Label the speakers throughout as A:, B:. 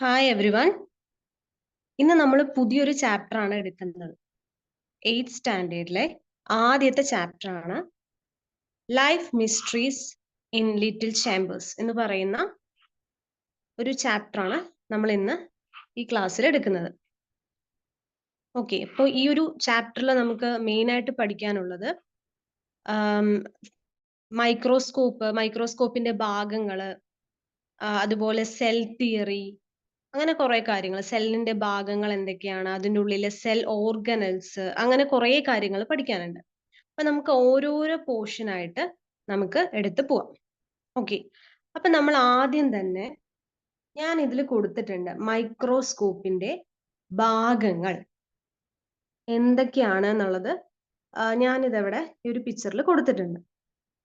A: Hi every one. ഇന്ന് നമ്മൾ പുതിയൊരു ചാപ്റ്റർ ആണ് എടുക്കുന്നത്. 8th സ്റ്റാൻഡേർഡിലെ ആദ്യത്തെ ചാപ്റ്റർ ആണ് life mysteries in little chambers എന്ന് പറയുന്ന ഒരു ചാപ്റ്റർ ആണ് നമ്മൾ ഇന്ന് ഈ ക്ലാസ്സിൽ എടുക്കുന്നത്. ഓക്കെ, അപ്പോൾ ഈ ഒരു ചാപ്റ്ററിൽ നമുക്ക് മെയിൻ ആയിട്ട് പഠിക്കാനുള്ളത് മൈക്രോസ്കോപ്പിന്റെ ഭാഗങ്ങള്, അതുപോലെ സെൽ തിയറി, അങ്ങനെ കുറെ കാര്യങ്ങൾ, സെല്ലിന്റെ ഭാഗങ്ങൾ എന്തൊക്കെയാണ്, അതിൻ്റെ ഉള്ളിലെ സെൽ ഓർഗനൽസ്, അങ്ങനെ കുറെ കാര്യങ്ങൾ പഠിക്കാനുണ്ട്. അപ്പൊ നമുക്ക് ഓരോരോ പോർഷൻ ആയിട്ട് നമുക്ക് എടുത്തു പോവാം. ഓക്കെ, അപ്പൊ നമ്മൾ ആദ്യം തന്നെ ഞാൻ ഇതിൽ കൊടുത്തിട്ടുണ്ട് മൈക്രോസ്കോപ്പിന്റെ ഭാഗങ്ങൾ എന്തൊക്കെയാണ് എന്നുള്ളത്. ഞാനിതവിടെ ഈ ഒരു പിക്ചറിൽ കൊടുത്തിട്ടുണ്ട്.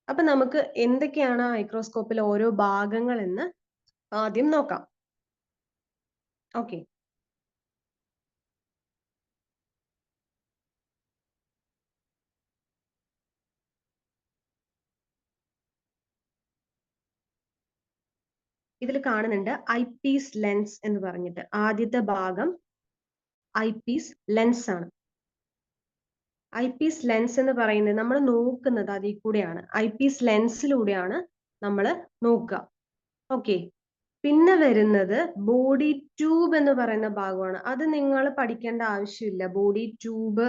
A: അപ്പൊ നമുക്ക് എന്തൊക്കെയാണ് മൈക്രോസ്കോപ്പിലെ ഓരോ ഭാഗങ്ങൾ എന്ന് ആദ്യം നോക്കാം. ഓക്കെ, ഇതിൽ കാണുന്നുണ്ട് ഐ പീസ് ലെൻസ് എന്ന് പറഞ്ഞിട്ട്. ആദ്യത്തെ ഭാഗം ഐ പീസ് ലെൻസ് ആണ്. ഐ പീസ് ലെൻസ് എന്ന് പറയുന്നത് നമ്മൾ നോക്കുന്നത് അതിൽ കൂടെയാണ്, ഐ പീസ് ലെൻസിലൂടെയാണ് നമ്മൾ നോക്കുക. ഓക്കെ, പിന്നെ വരുന്നത് ബോഡി ട്യൂബ് എന്ന് പറയുന്ന ഭാഗമാണ്. അത് നിങ്ങൾ പഠിക്കേണ്ട ആവശ്യമില്ല. ബോഡി ട്യൂബ്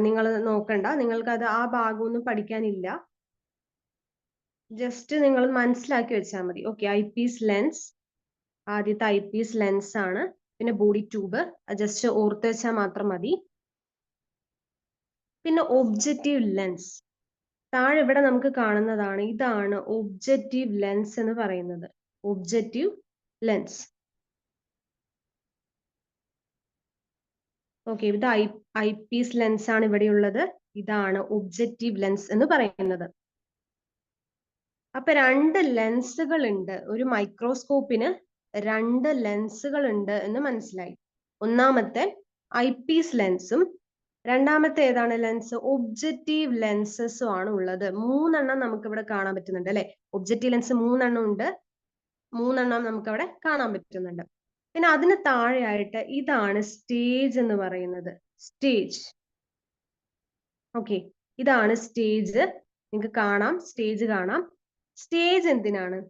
A: നിങ്ങൾ നോക്കണ്ട, നിങ്ങൾക്ക് അത് ആ ഭാഗമൊന്നും പഠിക്കാനില്ല. ജസ്റ്റ് നിങ്ങൾ മനസ്സിലാക്കി വെച്ചാൽ മതി. ഓക്കെ, ഐ പീസ് ലെൻസ് ആദ്യത്തെ ഐ പീസ് ലെൻസ് ആണ്. പിന്നെ ബോഡി ട്യൂബ് ജസ്റ്റ് ഓർത്ത് വെച്ചാൽ മാത്രം മതി. പിന്നെ ഒബ്ജക്റ്റീവ് ലെൻസ് താഴെ ഇവിടെ നമുക്ക് കാണുന്നതാണ്. ഇതാണ് ഒബ്ജക്റ്റീവ് ലെൻസ് എന്ന് പറയുന്നത്. Objective lens. ഓക്കെ, ഇത് ഐ പീസ് ലെൻസ് ആണ് ഇവിടെയുള്ളത്. ഇതാണ് ഒബ്ജക്റ്റീവ് ലെൻസ് എന്ന് പറയുന്നത്. അപ്പൊ രണ്ട് ലെൻസുകൾ ഉണ്ട്. ഒരു മൈക്രോസ്കോപ്പിന് രണ്ട് ലെൻസുകൾ ഉണ്ട് എന്ന് മനസ്സിലായി. ഒന്നാമത്തെ ഐ പീസ് ലെൻസും രണ്ടാമത്തെ ഏതാണ് ലെൻസ്? ഒബ്ജക്റ്റീവ് ലെൻസസും ആണ് ഉള്ളത്. മൂന്നെണ്ണം നമുക്ക് ഇവിടെ കാണാൻ പറ്റുന്നുണ്ട് അല്ലെ? ഒബ്ജക്റ്റീവ് ലെൻസ് മൂന്നെണ്ണം ഉണ്ട്. മൂന്നെണ്ണം നമുക്ക് അവിടെ കാണാൻ പറ്റുന്നുണ്ട്. പിന്നെ അതിന് താഴെയായിട്ട് ഇതാണ് സ്റ്റേജ് എന്ന് പറയുന്നത്. സ്റ്റേജ്. ഓക്കെ, ഇതാണ് സ്റ്റേജ്. നിങ്ങൾക്ക് കാണാം, സ്റ്റേജ് കാണാം. സ്റ്റേജ് എന്തിനാണ്?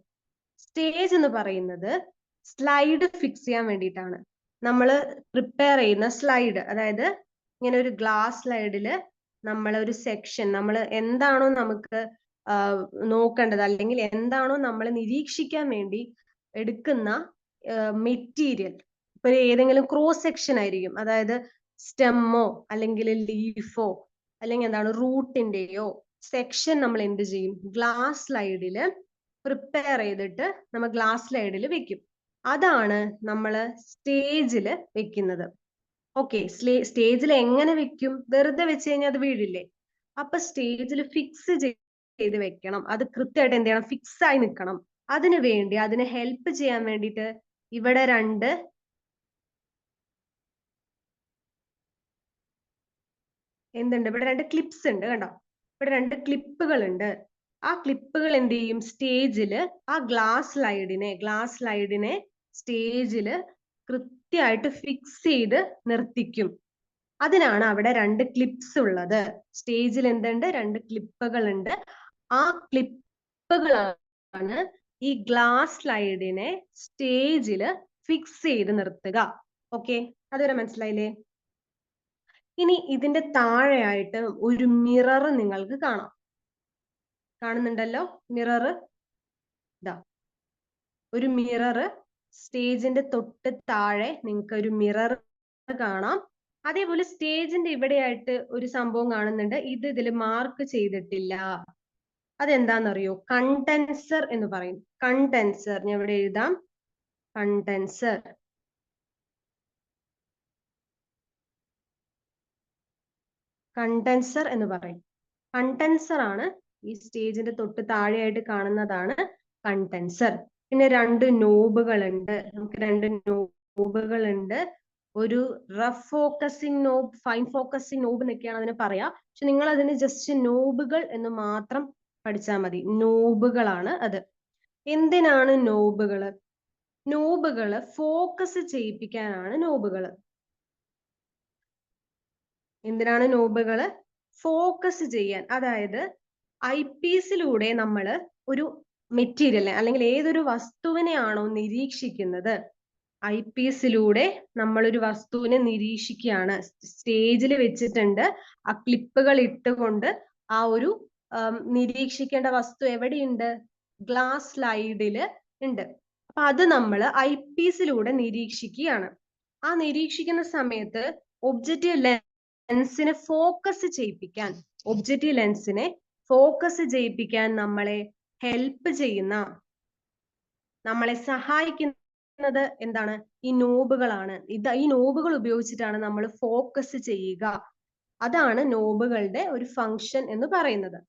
A: സ്റ്റേജ് എന്ന് പറയുന്നത് സ്ലൈഡ് ഫിക്സ് ചെയ്യാൻ വേണ്ടിയിട്ടാണ്. നമ്മൾ പ്രിപ്പയർ ചെയ്യുന്ന സ്ലൈഡ്, അതായത് ഇങ്ങനെ ഒരു ഗ്ലാസ് സ്ലൈഡിൽ നമ്മൾ ഒരു സെക്ഷൻ, നമ്മൾ എന്താണോ നമുക്ക് നോക്കേണ്ടത് അല്ലെങ്കിൽ എന്താണോ നമ്മൾ നിരീക്ഷിക്കാൻ വേണ്ടി എടുക്കുന്ന മെറ്റീരിയൽ, ഇപ്പൊ ഏതെങ്കിലും ക്രോസ് സെക്ഷൻ ആയിരിക്കും, അതായത് സ്റ്റെമ്മോ അല്ലെങ്കിൽ ലീഫോ അല്ലെങ്കിൽ എന്താണ് റൂട്ടിന്റെയോ സെക്ഷൻ നമ്മൾ എന്ത് ചെയ്യും? ഗ്ലാസ് സ്ലൈഡിൽ പ്രിപ്പയർ ചെയ്തിട്ട് നമ്മൾ ഗ്ലാസ് സ്ലൈഡിൽ വെക്കും. അതാണ് നമ്മൾ സ്റ്റേജിൽ വെക്കുന്നത്. ഓക്കെ, സ്റ്റേജിൽ എങ്ങനെ വെക്കും? വെറുതെ വെച്ച് കഴിഞ്ഞാൽ അത് വീഴില്ലേ? അപ്പൊ സ്റ്റേജിൽ ഫിക്സ് ചെയ്ത് വെക്കണം. അത് കൃത്യമായിട്ട് എന്ത് ചെയ്യണം? ഫിക്സ് ആയി നിൽക്കണം. അതിനു വേണ്ടി, അതിനെ ഹെൽപ്പ് ചെയ്യാൻ വേണ്ടിയിട്ട് ഇവിടെ എന്തുണ്ട്? ഇവിടെ രണ്ട് ക്ലിപ്സ് ഉണ്ട്, കണ്ടോ? ഇവിടെ രണ്ട് ക്ലിപ്പുകൾ ഉണ്ട്. ആ ക്ലിപ്പുകൾ എന്ത് ചെയ്യും? സ്റ്റേജില് ആ ഗ്ലാസ് സ്ലൈഡിനെ സ്റ്റേജില് കൃത്യമായിട്ട് ഫിക്സ് ചെയ്ത് നിർത്തിക്കും. അതിനാണ് അവിടെ രണ്ട് ക്ലിപ്സ് ഉള്ളത്. സ്റ്റേജിൽ എന്തുണ്ട്? രണ്ട് ക്ലിപ്പുകൾ ഉണ്ട്. ആ ക്ലിപ്പുകളാണ് ഈ ഗ്ലാസ് സ്ലൈഡിനെ സ്റ്റേജില് ഫിക്സ് ചെയ്ത് നിർത്തുക. ഓക്കെ, അതുവരെ മനസ്സിലായില്ലേ? ഇനി ഇതിന്റെ താഴെയായിട്ട് ഒരു മിറർ നിങ്ങൾക്ക് കാണാം. കാണുന്നുണ്ടല്ലോ മിറർ? ഇതാ ഒരു മിറർ. സ്റ്റേജിന്റെ തൊട്ട് താഴെ നിങ്ങൾക്ക് ഒരു മിറർ കാണാം. അതേപോലെ സ്റ്റേജിന്റെ ഇവിടെയായിട്ട് ഒരു സംഭവം കാണുന്നുണ്ട്. ഇതിൽ മാർക്ക് ചെയ്തിട്ടില്ല. അതെന്താണെന്നറിയോ? കണ്ടൻസർ എന്ന് പറയും. കണ്ടൻസർ ഞാൻ ഇവിടെ എഴുതാം. കണ്ടൻസർ. കണ്ടൻസർ എന്ന് പറയും. കണ്ടൻസർ ആണ് ഈ സ്റ്റേജിന്റെ തൊട്ട് താഴെയായിട്ട് കാണുന്നതാണ് കണ്ടൻസർ. പിന്നെ രണ്ട് നോബുകൾ ഉണ്ട്. നമുക്ക് രണ്ട് നോബുകൾ ഉണ്ട്. ഒരു rough focusing knob, fine focusing knob എന്നൊക്കെയാണ് അതിന് പറയാ. പക്ഷെ നിങ്ങൾ അതിന് ജസ്റ്റ് നോബുകൾ എന്ന് മാത്രം പഠിച്ചാൽ മതി. നോബുകളാണ് അത്. എന്തിനാണ് നോബുകൾ? നോബുകള് ഫോക്കസ് ചെയ്യിപ്പിക്കാനാണ് നോബുകള്. എന്തിനാണ് നോബുകള്? ഫോക്കസ് ചെയ്യാൻ. അതായത് ഐ പീസിലൂടെ നമ്മൾ ഒരു മെറ്റീരിയൽ അല്ലെങ്കിൽ ഏതൊരു വസ്തുവിനെയാണോ നിരീക്ഷിക്കുന്നത്, ഐ പീസിലൂടെ നമ്മൾ ഒരു വസ്തുവിനെ നിരീക്ഷിക്കുകയാണ്. സ്റ്റേജിൽ വെച്ചിട്ടുണ്ട്, ആ ക്ലിപ്പുകൾ ഇട്ടുകൊണ്ട് ആ ഒരു നിരീക്ഷിക്കേണ്ട വസ്തു എവിടെയുണ്ട്? ഗ്ലാസ് സ്ലൈഡില് ഉണ്ട്. അപ്പൊ അത് നമ്മൾ ഐ പീസിലൂടെ നിരീക്ഷിക്കുകയാണ്. ആ നിരീക്ഷിക്കുന്ന സമയത്ത് ഒബ്ജക്റ്റീവ് ലെൻസിനെ ഫോക്കസ് ചെയ്യിപ്പിക്കാൻ, ഒബ്ജക്റ്റീവ് ലെൻസിനെ ഫോക്കസ് ചെയ്യിപ്പിക്കാൻ നമ്മളെ ഹെൽപ്പ് ചെയ്യുന്ന, നമ്മളെ സഹായിക്കുന്നത് എന്താണ്? ഈ നോബുകളാണ്. ഈ നോബുകൾ ഉപയോഗിച്ചിട്ടാണ് നമ്മൾ ഫോക്കസ് ചെയ്യുക. അതാണ് നോബുകളുടെ ഒരു ഫങ്ഷൻ എന്ന് പറയുന്നത്.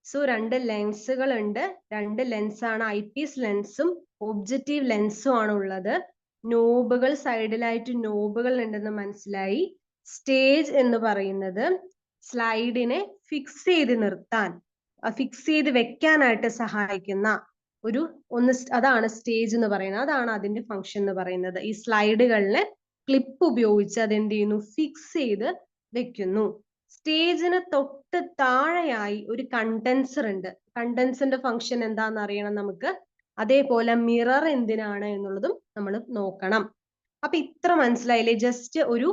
A: സോ രണ്ട് ലെൻസുകൾ ഉണ്ട്. രണ്ട് ലെൻസാണ്, ഐ പീസ് ലെൻസും ഒബ്ജക്റ്റീവ് ലെൻസും ആണ് ഉള്ളത്. നോബുകൾ സൈഡിലായിട്ട് നോബുകൾ ഉണ്ടെന്ന് മനസ്സിലായി. സ്റ്റേജ് എന്ന് പറയുന്നത് സ്ലൈഡിനെ ഫിക്സ് ചെയ്ത് നിർത്താൻ, ഫിക്സ് ചെയ്ത് വെക്കാനായിട്ട് സഹായിക്കുന്ന ഒരു അതാണ് സ്റ്റേജ് എന്ന് പറയുന്നത്. അതാണ് അതിന്റെ ഫംഗ്ഷൻ എന്ന് പറയുന്നത്. ഈ സ്ലൈഡുകളിലെ ക്ലിപ്പ് ഉപയോഗിച്ച് അതെന്ത് ചെയ്യുന്നു? ഫിക്സ് ചെയ്ത് വെക്കുന്നു. സ്റ്റേജിന് തൊട്ട് താഴെയായി ഒരു കണ്ടൻസർ ഉണ്ട്. കണ്ടൻസറിന്റെ ഫംഗ്ഷൻ എന്താണെന്ന് അറിയണം നമുക്ക്. അതേപോലെ മിറർ എന്തിനാണ് എന്നുള്ളതും നമ്മൾ നോക്കണം. അപ്പൊ ഇത്ര മനസ്സിലായില്ലേ? ജസ്റ്റ് ഒരു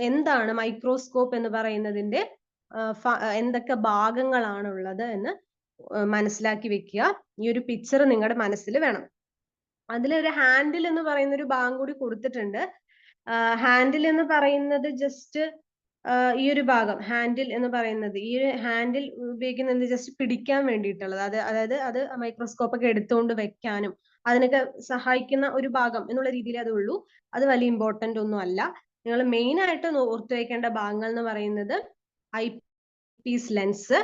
A: എന്താണ് മൈക്രോസ്കോപ്പ് എന്ന് പറയുന്നതിന്റെ എന്തൊക്കെ ഭാഗങ്ങളാണ് ഉള്ളത് എന്ന് മനസ്സിലാക്കി വെക്കുക. ഈ ഒരു പിക്ചർ നിങ്ങളുടെ മനസ്സിൽ വേണം. അതിലൊരു ഹാൻഡിൽ എന്ന് പറയുന്ന ഒരു ഭാഗം കൂടി കൊടുത്തിട്ടുണ്ട്. ഹാൻഡിൽ എന്ന് പറയുന്നത് ജസ്റ്റ് ഈ ഒരു ഭാഗം, ഹാൻഡിൽ എന്ന് പറയുന്നത്, ഈ ഒരു ഹാൻഡിൽ ഉപയോഗിക്കുന്നത് ജസ്റ്റ് പിടിക്കാൻ വേണ്ടിയിട്ടുള്ളത്. അതായത് അത് മൈക്രോസ്കോപ്പ് ഒക്കെ എടുത്തുകൊണ്ട് വെക്കാനും അതിനൊക്കെ സഹായിക്കുന്ന ഒരു ഭാഗം എന്നുള്ള രീതിയിൽ അതേ ഉള്ളൂ. അത് വലിയ ഇമ്പോർട്ടന്റ് ഒന്നും അല്ല. നിങ്ങൾ മെയിൻ ആയിട്ട് ഓർത്തു വെക്കേണ്ട ഭാഗങ്ങൾ എന്ന് പറയുന്നത് eyepiece lens,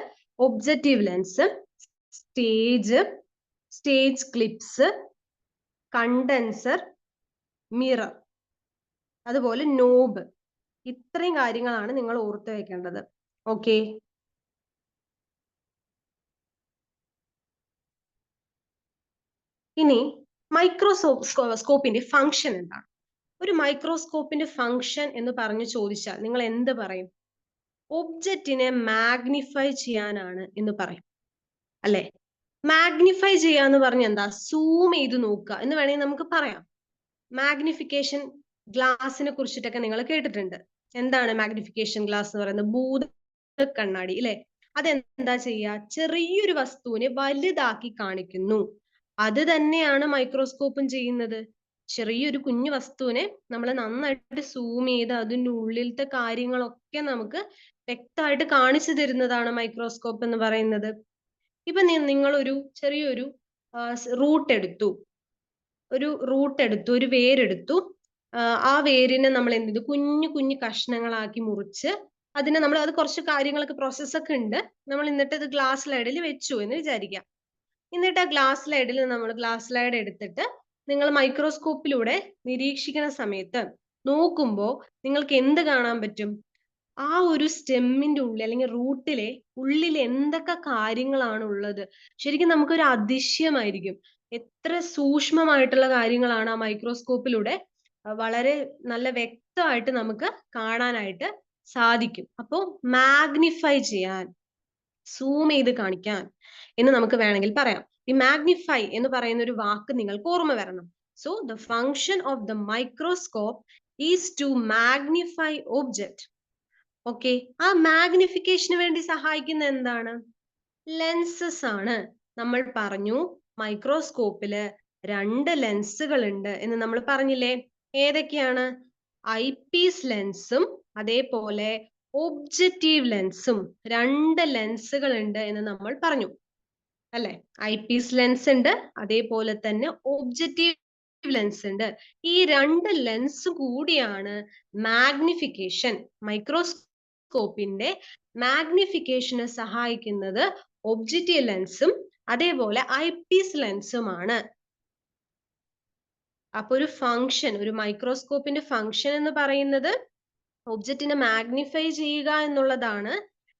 A: objective lens, stage clips, condenser, mirror, അതുപോലെ നോബ്. ഇത്രയും കാര്യങ്ങളാണ് നിങ്ങൾ ഓർത്തു വെക്കേണ്ടത്. ഓക്കെ, ഇനി മൈക്രോസ്കോപ്പിന്റെ ഫംഗ്ഷൻ എന്താണ്? ഒരു മൈക്രോസ്കോപ്പിന്റെ ഫംഗ്ഷൻ എന്ന് പറഞ്ഞു ചോദിച്ചാൽ നിങ്ങൾ എന്ത് പറയും? ഒബ്ജക്റ്റിനെ മാഗ്നിഫൈ ചെയ്യാനാണ് എന്ന് പറയും, അല്ലെ? മാഗ്നിഫൈ ചെയ്യാന്ന് പറഞ്ഞ എന്താ? സൂം ചെയ്ത് നോക്കുക എന്ന് വേണമെങ്കിൽ നമുക്ക് പറയാം. മാഗ്നിഫിക്കേഷൻ ഗ്ലാസിനെ കുറിച്ചിട്ടൊക്കെ നിങ്ങൾ കേട്ടിട്ടുണ്ട്. എന്താണ് മാഗ്നിഫിക്കേഷൻ ഗ്ലാസ് എന്ന് പറയുന്നത്? ഭൂത കണ്ണാടി, അല്ലെ? അതെന്താ ചെയ്യുക? ചെറിയൊരു വസ്തുവിനെ വലുതാക്കി കാണിക്കുന്നു. അത് തന്നെയാണ് മൈക്രോസ്കോപ്പും ചെയ്യുന്നത്. ചെറിയൊരു കുഞ്ഞു വസ്തുവിനെ നമ്മൾ നന്നായിട്ട് സൂം ചെയ്ത് അതിൻ്റെ ഉള്ളിലത്തെ കാര്യങ്ങളൊക്കെ നമുക്ക് വ്യക്തമായിട്ട് കാണിച്ചു തരുന്നതാണ് മൈക്രോസ്കോപ്പ് എന്ന് പറയുന്നത്. ഇപ്പൊ നിങ്ങളൊരു ചെറിയൊരു റൂട്ട് എടുത്തു, ഒരു വേരെടുത്തു. ആ വേരിനെ നമ്മൾ എന്ത് ചെയ്തു? കുഞ്ഞു കുഞ്ഞു കഷ്ണങ്ങളാക്കി മുറിച്ച് അതിനെ നമ്മൾ, അത് കുറച്ച് കാര്യങ്ങളൊക്കെ പ്രോസസ്സൊക്കെ ഉണ്ട്. നമ്മൾ എന്നിട്ട് അത് ഗ്ലാസ് സ്ലൈഡിൽ വെച്ചു എന്ന് വിചാരിക്കാം. എന്നിട്ട് ആ ഗ്ലാസ് സ്ലൈഡിൽ നമ്മൾ ഗ്ലാസ് സ്ലൈഡ് എടുത്തിട്ട് നിങ്ങൾ മൈക്രോസ്കോപ്പിലൂടെ നിരീക്ഷിക്കുന്ന സമയത്ത് നോക്കുമ്പോൾ നിങ്ങൾക്ക് എന്ത് കാണാൻ പറ്റും? ആ ഒരു സ്റ്റെമ്മിന്റെ ഉള്ളിൽ അല്ലെങ്കിൽ റൂട്ടിലെ ഉള്ളിൽ എന്തൊക്കെ കാര്യങ്ങളാണ് ഉള്ളത്? ശരിക്കും നമുക്കൊരു അതിശയമായിരിക്കും. എത്ര സൂക്ഷ്മമായിട്ടുള്ള കാര്യങ്ങളാണ് ആ മൈക്രോസ്കോപ്പിലൂടെ വളരെ നല്ല വ്യക്തമായിട്ട് നമുക്ക് കാണാനായിട്ട് സാധിക്കും. അപ്പോൾ മാഗ്നിഫൈ ചെയ്യാൻ, സൂം ചെയ്ത് കാണിക്കാൻ എന്ന് നമുക്ക് വേണമെങ്കിൽ പറയാം. ഈ മാഗ്നിഫൈ എന്ന് പറയുന്ന ഒരു വാക്ക് നിങ്ങൾക്ക് ഓർമ്മ വരണം. So the function of the microscope is to magnify object. Okay, ആ മാഗ്നിഫിക്കേഷന് വേണ്ടി സഹായിക്കുന്ന എന്താണ്? ലെൻസസ് ആണ്. നമ്മൾ പറഞ്ഞു മൈക്രോസ്കോപ്പില് രണ്ട് ലെൻസുകൾ ഉണ്ട് എന്ന് നമ്മൾ പറഞ്ഞില്ലേ? ഏതൊക്കെയാണ്? ഐ പീസ് ലെൻസും അതേപോലെ ഒബ്ജക്റ്റീവ് ലെൻസും. രണ്ട് ലെൻസുകൾ ഉണ്ട് എന്ന് നമ്മൾ പറഞ്ഞു, അല്ലെ? ഐ പീസ് ലെൻസ് ഉണ്ട്, അതേപോലെ തന്നെ ഒബ്ജക്റ്റീവ് ലെൻസ് ഉണ്ട്. ഈ രണ്ട് ലെൻസ് കൂടിയാണ് മാഗ്നിഫിക്കേഷൻ, മൈക്രോസ്കോപ്പിന്റെ മാഗ്നിഫിക്കേഷന് സഹായിക്കുന്നത് ഒബ്ജക്റ്റീവ് ലെൻസും അതേപോലെ ഐ പീസ് ലെൻസുമാണ്. അപ്പൊ ഒരു ഫംഗ്ഷൻ, ഒരു മൈക്രോസ്കോപ്പിന്റെ ഫംഗ്ഷൻ എന്ന് പറയുന്നത് ഒബ്ജക്റ്റിനെ മാഗ്നിഫൈ ചെയ്യുക എന്നുള്ളതാണ്.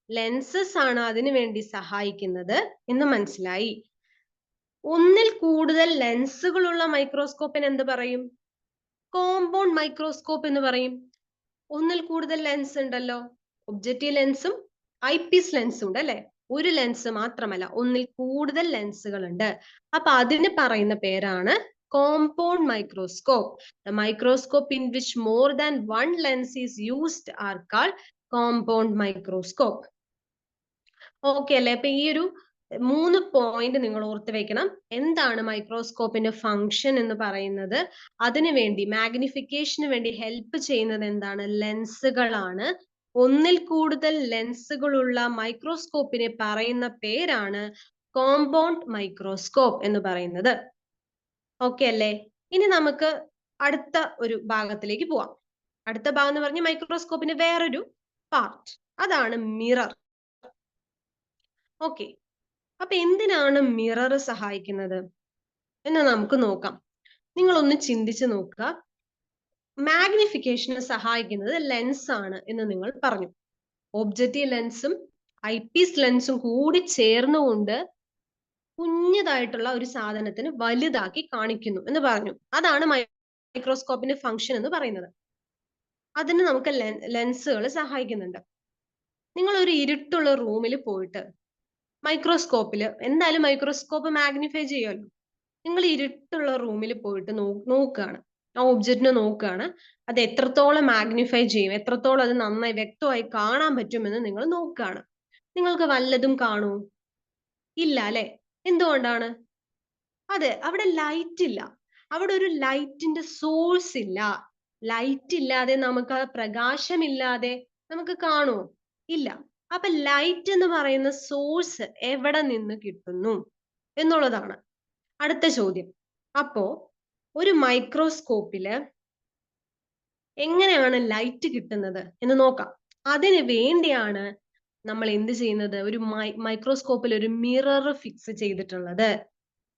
A: ലെൻസസ് ആണ് അതിനു വേണ്ടി സഹായിക്കുന്നത് എന്ന് മനസ്സിലായി. ഒന്നിൽ കൂടുതൽ ലെൻസുകളുള്ള മൈക്രോസ്കോപ്പിന് എന്ത് പറയും? കോമ്പൗണ്ട് മൈക്രോസ്കോപ്പ് എന്ന് പറയും. ഒന്നിൽ കൂടുതൽ ലെൻസ് ഉണ്ടല്ലോ, ഒബ്ജക്റ്റീവ് ലെൻസും ഐപീസ് ലെൻസും ഉണ്ട് അല്ലെ? ഒരു ലെൻസ് മാത്രമല്ല, ഒന്നിൽ കൂടുതൽ ലെൻസുകൾ ഉണ്ട്. അപ്പൊ അതിന് പറയുന്ന പേരാണ് compound microscope. The microscope in which more than one lens is used are called compound microscope. Okay അല്ലെ? അപ്പൊ ഈ ഒരു 3 പോയിന്റ് നിങ്ങൾ ഓർത്ത് വെക്കണം. എന്താണ് മൈക്രോസ്കോപ്പിന്റെ ഫംഗ്ഷൻ എന്ന് പറയുന്നത്? അതിനു വേണ്ടി മാഗ്നിഫിക്കേഷന് വേണ്ടി ഹെൽപ്പ് ചെയ്യുന്നത് എന്താണ്? ലെൻസുകളാണ്. ഒന്നിൽ കൂടുതൽ ലെൻസുകളുള്ള മൈക്രോസ്കോപ്പിനെ പറയുന്ന പേരാണ് കോമ്പൗണ്ട് മൈക്രോസ്കോപ്പ് എന്ന് പറയുന്നത്. ഓക്കെ അല്ലേ? ഇനി നമുക്ക് അടുത്ത ഒരു ഭാഗത്തിലേക്ക് പോവാം. അടുത്ത ഭാഗം എന്ന് പറഞ്ഞ മൈക്രോസ്കോപ്പിന്റെ വേറൊരു പാർട്ട്, അതാണ് മിറർ. ഓക്കെ, അപ്പൊ എന്തിനാണ് മിറർ സഹായിക്കുന്നത് എന്ന് നമുക്ക് നോക്കാം. നിങ്ങളൊന്ന് ചിന്തിച്ചു നോക്കുക. മാഗ്നിഫിക്കേഷന് സഹായിക്കുന്നത് ലെൻസ് ആണ് എന്ന് നിങ്ങൾ പറഞ്ഞു. ഒബ്ജക്റ്റീവ് ലെൻസും ഐപീസ് ലെൻസും കൂടി ചേർന്നുകൊണ്ട് കുഞ്ഞതായിട്ടുള്ള ഒരു സാധനത്തിന് വലുതാക്കി കാണിക്കുന്നു എന്ന് പറഞ്ഞു. അതാണ് മൈക്രോസ്കോപ്പിന്റെ ഫംഗ്ഷൻ എന്ന് പറയുന്നത്. അതിന് നമുക്ക് ലെൻസുകൾ സഹായിക്കുന്നുണ്ട്. നിങ്ങൾ ഒരു ഇരുട്ടുള്ള റൂമിൽ പോയിട്ട് മൈക്രോസ്കോപ്പില് എന്തായാലും മൈക്രോസ്കോപ്പ് മാഗ്നിഫൈ ചെയ്യുമല്ലോ. നിങ്ങൾ ഇരുട്ടുള്ള റൂമിൽ പോയിട്ട് നോക്കുകയാണ്, ആ ഒബ്ജക്റ്റിനെ നോക്കുകയാണ്. അത് എത്രത്തോളം മാഗ്നിഫൈ ചെയ്യും, എത്രത്തോളം അത് നന്നായി വ്യക്തമായി കാണാൻ പറ്റുമെന്ന് നിങ്ങൾ നോക്കുകയാണ്. നിങ്ങൾക്ക് വല്ലതും കാണൂ? ഇല്ല അല്ലെ? എന്തുകൊണ്ടാണ്? അതെ, അവിടെ ലൈറ്റ് ഇല്ല. അവിടെ ഒരു ലൈറ്റിന്റെ സോഴ്സ് ഇല്ല. ലൈറ്റ് ഇല്ലാതെ നമുക്ക് പ്രകാശമില്ലാതെ നമുക്ക് കാണുമോ? ഇല്ല. അപ്പൊ ലൈറ്റ് എന്ന് പറയുന്ന സോഴ്സ് എവിടെ നിന്ന് കിട്ടുന്നു എന്നുള്ളതാണ് അടുത്ത ചോദ്യം. അപ്പോ ഒരു മൈക്രോസ്കോപ്പില് എങ്ങനെയാണ് ലൈറ്റ് കിട്ടുന്നത് എന്ന് നോക്കാം. അതിന് വേണ്ടിയാണ് നമ്മൾ എന്ത് ചെയ്യുന്നത്? ഒരു മൈക്രോസ്കോപ്പിൽ ഒരു മിറർ ഫിക്സ് ചെയ്തിട്ടുള്ളത്.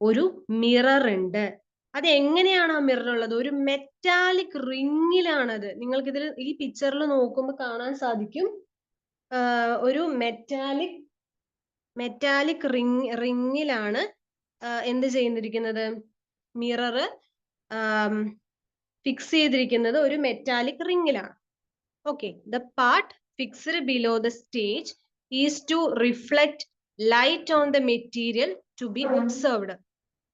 A: ഒരു മിറർ ഉണ്ട്. അത് എങ്ങനെയാണ് ആ മിറർ ഉള്ളത്? ഒരു മെറ്റാലിക് റിങ്ങിലാണത്. നിങ്ങൾക്ക് ഇതിൽ ഈ പിക്ചറിൽ നോക്കുമ്പോൾ കാണാൻ സാധിക്കും. ഒരു മെറ്റാലിക് റിങ്ങിലാണ് എന്ത് ചെയ്തിരിക്കുന്നത്? മിറർ ഫിക്സ് ചെയ്തിരിക്കുന്നത് ഒരു മെറ്റാലിക് റിങ്ങിലാണ്. Okay, the part fixed below the stage is to reflect light on the material to be observed.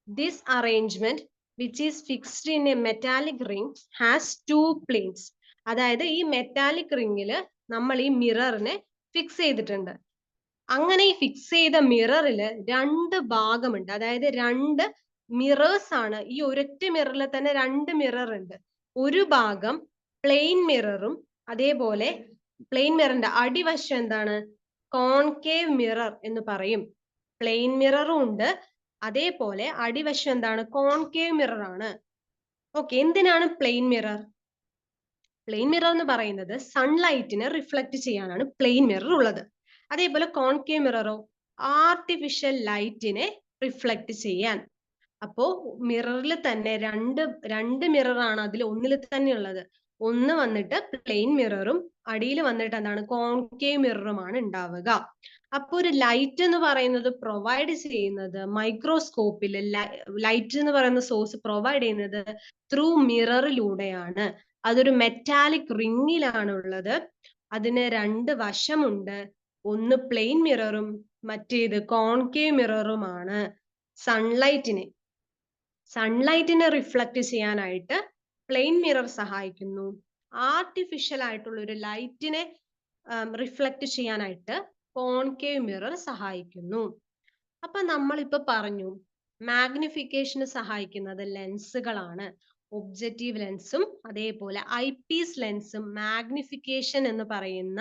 A: This arrangement, which is fixed in a metallic ring, has two planes. അതായത് ഈ metallic റിങ്ങില് നമ്മൾ ഈ മിററിനെ fix ചെയ്തിട്ടുണ്ട്. അങ്ങനെ ഈ fix ചെയ്ത മിററില് രണ്ട് ഭാഗമുണ്ട്. അതായത് രണ്ട് മിറേഴ്സ് ആണ്. ഈ ഒരൊറ്റ മിററിൽ തന്നെ രണ്ട് മിറർ ഉണ്ട്. ഒരു ഭാഗം പ്ലെയിൻ മിററും അതേപോലെ പ്ലെയിൻ മിററിന്റെ അടിവശം എന്താണ്? കോൺകേവ് മിറർ എന്ന് പറയും. പ്ലെയിൻ മിററും ഉണ്ട്, അതേപോലെ അടിവശം എന്താണ്? കോൺകേവ് മിറർ ആണ്. ഓക്കെ, എന്തിനാണ് പ്ലെയിൻ മിറർ? പ്ലെയിൻ മിറർ എന്ന് പറയുന്നത് സൺലൈറ്റിനെ റിഫ്ലക്ട് ചെയ്യാനാണ് പ്ലെയിൻ മിറർ ഉള്ളത്. അതേപോലെ കോൺകേവ് മിററോ ആർട്ടിഫിഷ്യൽ ലൈറ്റിനെ റിഫ്ലക്ട് ചെയ്യാൻ. അപ്പോ മിററിൽ തന്നെ രണ്ട് മിറർ ആണ് അതിൽ ഒന്നിൽ തന്നെ ഉള്ളത്. ഒന്ന് വന്നിട്ട് പ്ലെയിൻ മിററും അടിയിൽ വന്നിട്ട് എന്താണ്? കോൺകേവ് മിററുമാണ് ഉണ്ടാവുക. അപ്പൊ ഒരു ലൈറ്റ് എന്ന് പറയുന്നത് പ്രൊവൈഡ് ചെയ്യുന്നത് മൈക്രോസ്കോപ്പിൽ ലൈറ്റ് എന്ന് പറയുന്ന സോഴ്സ് പ്രൊവൈഡ് ചെയ്യുന്നത് ത്രൂ മിററിലൂടെയാണ്. അതൊരു മെറ്റാലിക് റിങ്ങിലാണ് ഉള്ളത്. അതിന് രണ്ട് വശമുണ്ട്. ഒന്ന് പ്ലെയിൻ മിററും മറ്റേത് കോൺകേവ് മിററുമാണ്. സൺലൈറ്റിനെ റിഫ്ലക്ട് ചെയ്യാനായിട്ട് പ്ലെയിൻ മിറർ സഹായിക്കുന്നു. ആർട്ടിഫിഷ്യൽ ആയിട്ടുള്ള ഒരു ലൈറ്റിനെ റിഫ്ലക്ട് ചെയ്യാനായിട്ട് കോൺകേവ് മിറർ സഹായിക്കുന്നു. അപ്പൊ നമ്മളിപ്പോ പറഞ്ഞു മാഗ്നിഫിക്കേഷന് സഹായിക്കുന്നത് ലെൻസുകളാണ്. ഒബ്ജക്റ്റീവ് ലെൻസും അതേപോലെ ഐപീസ് ലെൻസും മാഗ്നിഫിക്കേഷൻ എന്ന് പറയുന്ന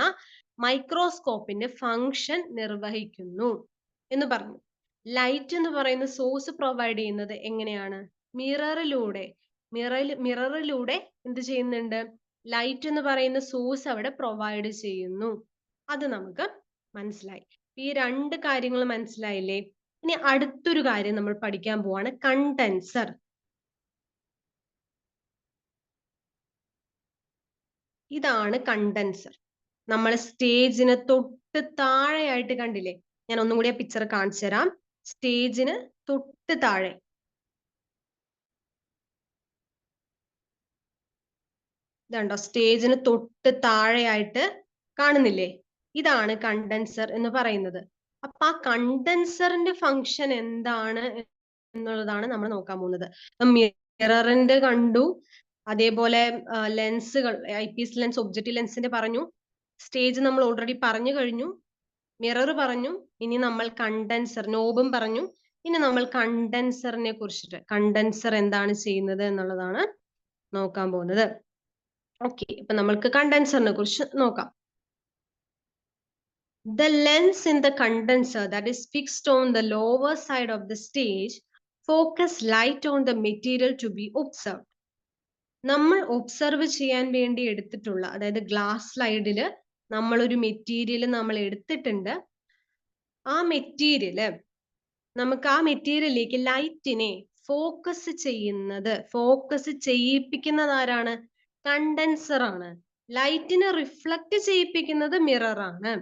A: മൈക്രോസ്കോപ്പിന്റെ ഫംഗ്ഷൻ നിർവഹിക്കുന്നു എന്ന് പറഞ്ഞു. ലൈറ്റ് എന്ന് പറയുന്ന സോഴ്സ് പ്രൊവൈഡ് ചെയ്യുന്നത് എങ്ങനെയാണ്? മിററിലൂടെ എന്ത് ചെയ്യുന്നുണ്ട്? ലൈറ്റ് എന്ന് പറയുന്ന സോഴ്സ് അവിടെ പ്രൊവൈഡ് ചെയ്യുന്നു. അത് നമുക്ക് മനസ്സിലായി. ഈ രണ്ട് കാര്യങ്ങൾ മനസ്സിലായില്ലേ? ഇനി അടുത്തൊരു കാര്യം നമ്മൾ പഠിക്കാൻ പോവാണ്, കണ്ടൻസർ. ഇതാണ് കണ്ടൻസർ. നമ്മൾ സ്റ്റേജിന് തൊട്ട് താഴെയായിട്ട് കണ്ടില്ലേ? ഞാൻ ഒന്നും കൂടി ആ പിക്ചർ കാണിച്ചു തരാം. സ്റ്റേജിന് തൊട്ട് താഴെ. ഇതുണ്ടോ, സ്റ്റേജിന് തൊട്ട് താഴെയായിട്ട് കാണുന്നില്ലേ? ഇതാണ് കണ്ടൻസർ എന്ന് പറയുന്നത്. അപ്പൊ ആ കണ്ടൻസറിന്റെ ഫംഗ്ഷൻ എന്താണ് എന്നുള്ളതാണ് നമ്മൾ നോക്കാൻ പോകുന്നത്. മിററിന്റെ കണ്ടു, അതേപോലെ ലെൻസുകൾ, ഐപീസ് ലെൻസ്, ഒബ്ജക്റ്റീവ് ലെൻസിന്റെ പറഞ്ഞു, സ്റ്റേജ് നമ്മൾ ഓൾറെഡി പറഞ്ഞു കഴിഞ്ഞു, മിറർ പറഞ്ഞു, ഇനി നമ്മൾ കണ്ടൻസർ, നോബും പറഞ്ഞു. ഇനി നമ്മൾ കണ്ടൻസറിനെ കുറിച്ചിട്ട്, കണ്ടൻസർ എന്താണ് ചെയ്യുന്നത് എന്നുള്ളതാണ് നോക്കാൻ പോകുന്നത്. ഓക്കെ, ഇപ്പൊ നമ്മൾക്ക് കണ്ടൻസറിനെ കുറിച്ച് നോക്കാം. The lens in the condenser that is fixed on the lower side of the stage focus light on the material to be observed. നമ്മൾ ഒബ്സർവ് ചെയ്യാൻ വേണ്ടി എടുത്തിട്ടുള്ള, അതായത് ഗ്ലാസ് സ്ലൈഡില് നമ്മൾ ഒരു മെറ്റീരിയൽ നമ്മൾ എടുത്തിട്ടുണ്ട്. ആ മെറ്റീരിയല് നമുക്ക് ആ മെറ്റീരിയലിലേക്ക് ലൈറ്റിനെ ഫോക്കസ് ചെയ്യുന്നത്, ഫോക്കസ് ചെയ്യിപ്പിക്കുന്നത് ആരാണ്? കണ്ടൻസർ ആണ്. ലൈറ്റിനെ റിഫ്ലക്ട് ചെയ്യിപ്പിക്കുന്നത് മിറർ ആണ്.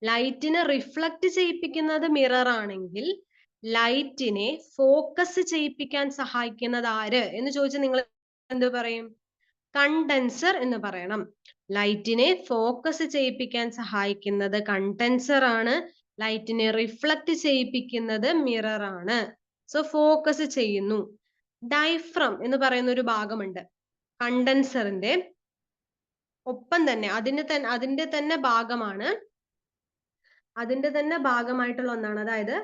A: ലൈറ്റിനെ റിഫ്ലക്ട് ചെയ്യിപ്പിക്കുന്നത് മിറർ ആണെങ്കിൽ ലൈറ്റിനെ ഫോക്കസ് ചെയ്യിപ്പിക്കാൻ സഹായിക്കുന്നത് ആര് എന്ന് ചോദിച്ചാൽ നിങ്ങൾ എന്ത് പറയും? കണ്ടൻസർ എന്ന് പറയണം. ലൈറ്റിനെ ഫോക്കസ് ചെയ്യിപ്പിക്കാൻ സഹായിക്കുന്നത് കണ്ടൻസർ ആണ്. ലൈറ്റിനെ റിഫ്ലക്ട് ചെയ്യിപ്പിക്കുന്നത് മിറർ ആണ്. സോ ഫോക്കസ് ചെയ്യുന്നു. ഡയഫ്രം എന്ന് പറയുന്ന ഒരു ഭാഗമുണ്ട് കണ്ടൻസറിന്റെ. ഒപ്പം തന്നെ അതിന്റെ തന്നെ ഭാഗമാണ്, അതിന്റെ തന്നെ ഭാഗമായിട്ടുള്ള ഒന്നാണ്. അതായത്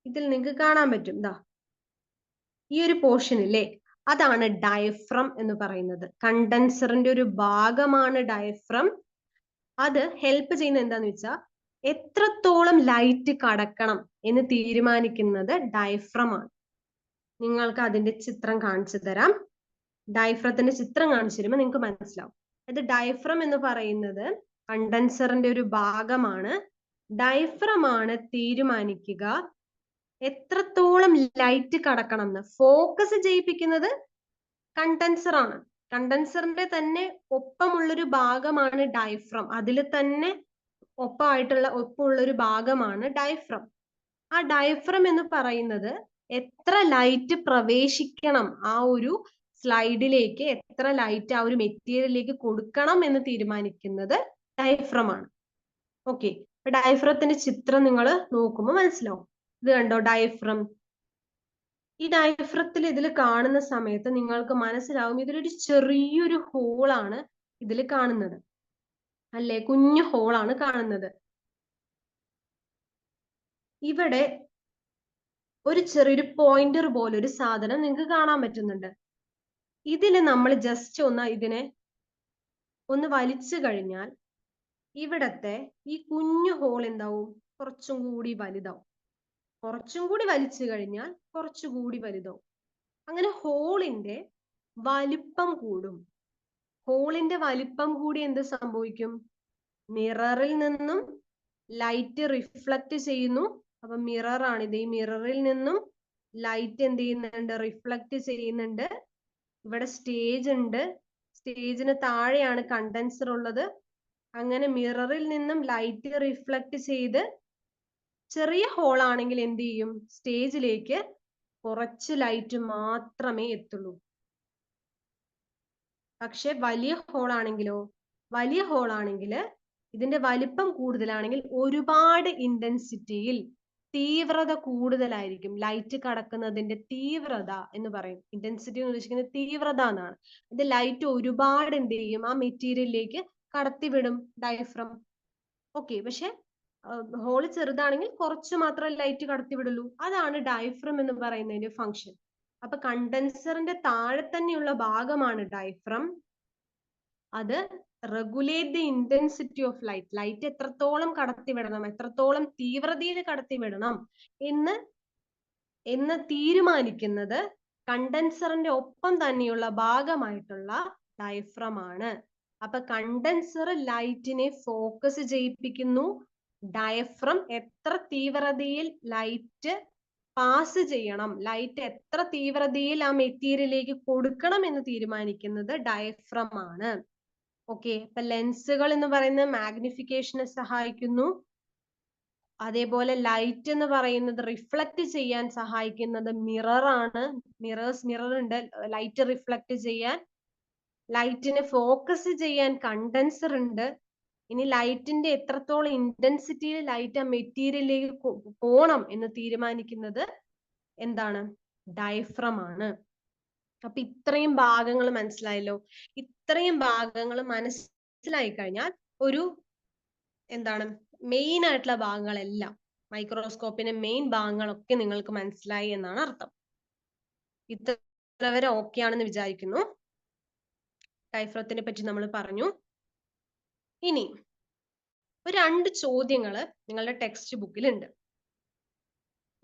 A: ഇതിൽ നിങ്ങൾക്ക് കാണാൻ പറ്റും, ദാ ഈ ഒരു പോർഷൻ ഇല്ലേ, അതാണ് ഡയഫ്രം എന്ന് പറയുന്നത്. കണ്ടൻസറിന്റെ ഒരു ഭാഗമാണ് ഡയഫ്രം. അത് ഹെൽപ്പ് ചെയ്യുന്നത് എന്താന്ന് വെച്ചാൽ എത്രത്തോളം ലൈറ്റ് കടക്കണം എന്ന് തീരുമാനിക്കുന്നത് ഡയഫ്രം ആണ്. നിങ്ങൾക്ക് അതിന്റെ ചിത്രം കാണിച്ചു തരാം. ഡയഫ്രത്തിന്റെ ചിത്രം കാണിച്ചു തരുമ്പോൾ നിങ്ങൾക്ക് മനസ്സിലാവും. അത് ഡയഫ്രം എന്ന് പറയുന്നത് കണ്ടൻസറിന്റെ ഒരു ഭാഗമാണ്. ഡയഫ്രം ആണ് തീരുമാനിക്കുക എത്രത്തോളം ലൈറ്റ് കടക്കണം എന്ന്. ഫോക്കസ് ചെയ്യിപ്പിക്കുന്നത് കണ്ടൻസർ ആണ്. കണ്ടൻസറിന്റെ തന്നെ ഒപ്പമുള്ളൊരു ഭാഗമാണ് ഡയഫ്രം. അതിൽ തന്നെ ഒപ്പമുള്ളൊരു ഭാഗമാണ് ഡയഫ്രം. ആ ഡയഫ്രം എന്ന് പറയുന്നത് എത്ര ലൈറ്റ് പ്രവേശിക്കണം ആ ഒരു സ്ലൈഡിലേക്ക്, എത്ര ലൈറ്റ് ആ ഒരു മെറ്റീരിയലിലേക്ക് കൊടുക്കണം എന്ന് തീരുമാനിക്കുന്നത് ഡയഫ്രം ആണ്. ഓക്കെ, ഡയഫ്രത്തിന്റെ ചിത്രം നിങ്ങൾ നോക്കുമ്പോൾ മനസ്സിലാവും. ഇത് കണ്ടോ ഡയഫ്രം. ഈ ഡയഫ്രത്തിൽ ഇതിൽ കാണുന്ന സമയത്ത് നിങ്ങൾക്ക് മനസ്സിലാവും ഇതിലൊരു ചെറിയൊരു ഹോളാണ് ഇതിൽ കാണുന്നത്, അല്ലെ? കുഞ്ഞു ഹോളാണ് കാണുന്നത്. ഇവിടെ ഒരു ചെറിയൊരു പോയിന്റർ പോലെ ഒരു സാധനം നിങ്ങൾക്ക് കാണാൻ പറ്റുന്നുണ്ട്. ഇതില് നമ്മൾ ജസ്റ്റ് ഇതിനെ ഒന്ന് വലിച്ചു കഴിഞ്ഞാൽ ഇവിടത്തെ ഈ കുഞ്ഞു ഹോൾ എന്താവും? കുറച്ചും കൂടി വലുതാവും. കുറച്ചും കൂടി വലിച്ചു കഴിഞ്ഞാൽ കുറച്ചുകൂടി വലുതാവും. അങ്ങനെ ഹോളിന്റെ വലിപ്പം കൂടും. ഹോളിന്റെ വലിപ്പം കൂടി എന്ത് സംഭവിക്കും? മിററിൽ നിന്നും ലൈറ്റ് റിഫ്ലക്ട് ചെയ്യുന്നു. അപ്പൊ മിറർ ആണിത്. ഈ മിററിൽ നിന്നും ലൈറ്റ് എന്ത് ചെയ്യുന്നുണ്ട്? റിഫ്ലക്ട് ചെയ്യുന്നുണ്ട്. ഇവിടെ സ്റ്റേജ് ഉണ്ട്. സ്റ്റേജിന് താഴെയാണ് കണ്ടൻസർ ഉള്ളത്. അങ്ങനെ മിററിൽ നിന്നും ലൈറ്റ് റിഫ്ലക്ട് ചെയ്ത് ചെറിയ ഹോൾ ആണെങ്കിൽ എന്ത് ചെയ്യും? സ്റ്റേജിലേക്ക് കുറച്ച് ലൈറ്റ് മാത്രമേ എത്തുള്ളൂ. പക്ഷെ വലിയ ഹോൾ ആണെങ്കിലോ? വലിയ ഹോൾ ആണെങ്കിൽ ഇതിന്റെ വലിപ്പം കൂടുതലാണെങ്കിൽ ഒരുപാട് ഇന്റൻസിറ്റിയിൽ തീവ്രത കൂടുതലായിരിക്കും. ലൈറ്റ് കടക്കുന്നതിന്റെ തീവ്രത എന്ന് പറയും. ഇന്റൻസിറ്റി എന്ന് ഉദ്ദേശിക്കുന്നത് തീവ്രത എന്നാണ്. ഇത് ലൈറ്റ് ഒരുപാട് എന്ത് ചെയ്യും? ആ മെറ്റീരിയലിലേക്ക് കടത്തിവിടും ഡയഫ്രം. ഓക്കെ, പക്ഷെ ഹോള് ചെറുതാണെങ്കിൽ കുറച്ച് മാത്രം ലൈറ്റ് കടത്തിവിടുള്ളൂ. അതാണ് ഡയഫ്രം എന്ന് പറയുന്നതിന്റെ ഫംഗ്ഷൻ. അപ്പൊ കണ്ടൻസറിന്റെ താഴെ തന്നെയുള്ള ഭാഗമാണ് ഡയഫ്രം. അത് regulate the intensity of light. Light എത്രത്തോളം കടത്തിവിടണം, എത്രത്തോളം തീവ്രതയിൽ കടത്തിവിടണം എന്ന് തീരുമാനിക്കുന്നത് കണ്ടൻസറിന്റെ ഒപ്പം തന്നെയുള്ള ഭാഗമായിട്ടുള്ള ഡയഫ്രം ആണ്. അപ്പൊ കണ്ടൻസർ ലൈറ്റിനെ ഫോക്കസ് ചെയ്യിപ്പിക്കുന്നു. ഡയഫ്രം എത്ര തീവ്രതയിൽ ലൈറ്റ് പാസ് ചെയ്യണം, ലൈറ്റ് എത്ര തീവ്രതയിൽ ആ മെറ്റീരിയലിലേക്ക് കൊടുക്കണം എന്ന് തീരുമാനിക്കുന്നത് ഡയഫ്രം ആണ്. ഓക്കെ, അപ്പൊ ലെൻസുകൾ എന്ന് പറയുന്നത് മാഗ്നിഫിക്കേഷനെ സഹായിക്കുന്നു. അതേപോലെ ലൈറ്റ് എന്ന് പറയുന്നത് റിഫ്ലക്ട് ചെയ്യാൻ സഹായിക്കുന്നത് മിറർ ആണ്. മിറർ ഉണ്ട് ലൈറ്റ് റിഫ്ലക്ട് ചെയ്യാൻ. ലൈറ്റിനെ ഫോക്കസ് ചെയ്യാൻ കണ്ടൻസർ ഉണ്ട്. ഇനി ലൈറ്റിന്റെ എത്രത്തോളം ഇന്റൻസിറ്റിയിൽ ലൈറ്റ് ആ മെറ്റീരിയലിലേക്ക് പോണം എന്ന് തീരുമാനിക്കുന്നത് എന്താണ്? ഡയഫ്രം ആണ്. അപ്പൊ ഇത്രയും ഭാഗങ്ങൾ മനസ്സിലായല്ലോ. ഇത്രയും ഭാഗങ്ങൾ മനസ്സിലായി കഴിഞ്ഞാൽ ഒരു എന്താണ് മെയിൻ ആയിട്ടുള്ള ഭാഗങ്ങളെല്ലാം മൈക്രോസ്കോപ്പിന്റെ മെയിൻ ഭാഗങ്ങളൊക്കെ നിങ്ങൾക്ക് മനസ്സിലായി എന്നാണ് അർത്ഥം. ഇത്ര വരെ ഓക്കെ ആണെന്ന് വിചാരിക്കുന്നു. ഡയഫ്രത്തിനെ പറ്റി നമ്മൾ പറഞ്ഞു. ഇനി ഒരു 2 ചോദ്യങ്ങള് നിങ്ങളുടെ ടെക്സ്റ്റ് ബുക്കിലുണ്ട്.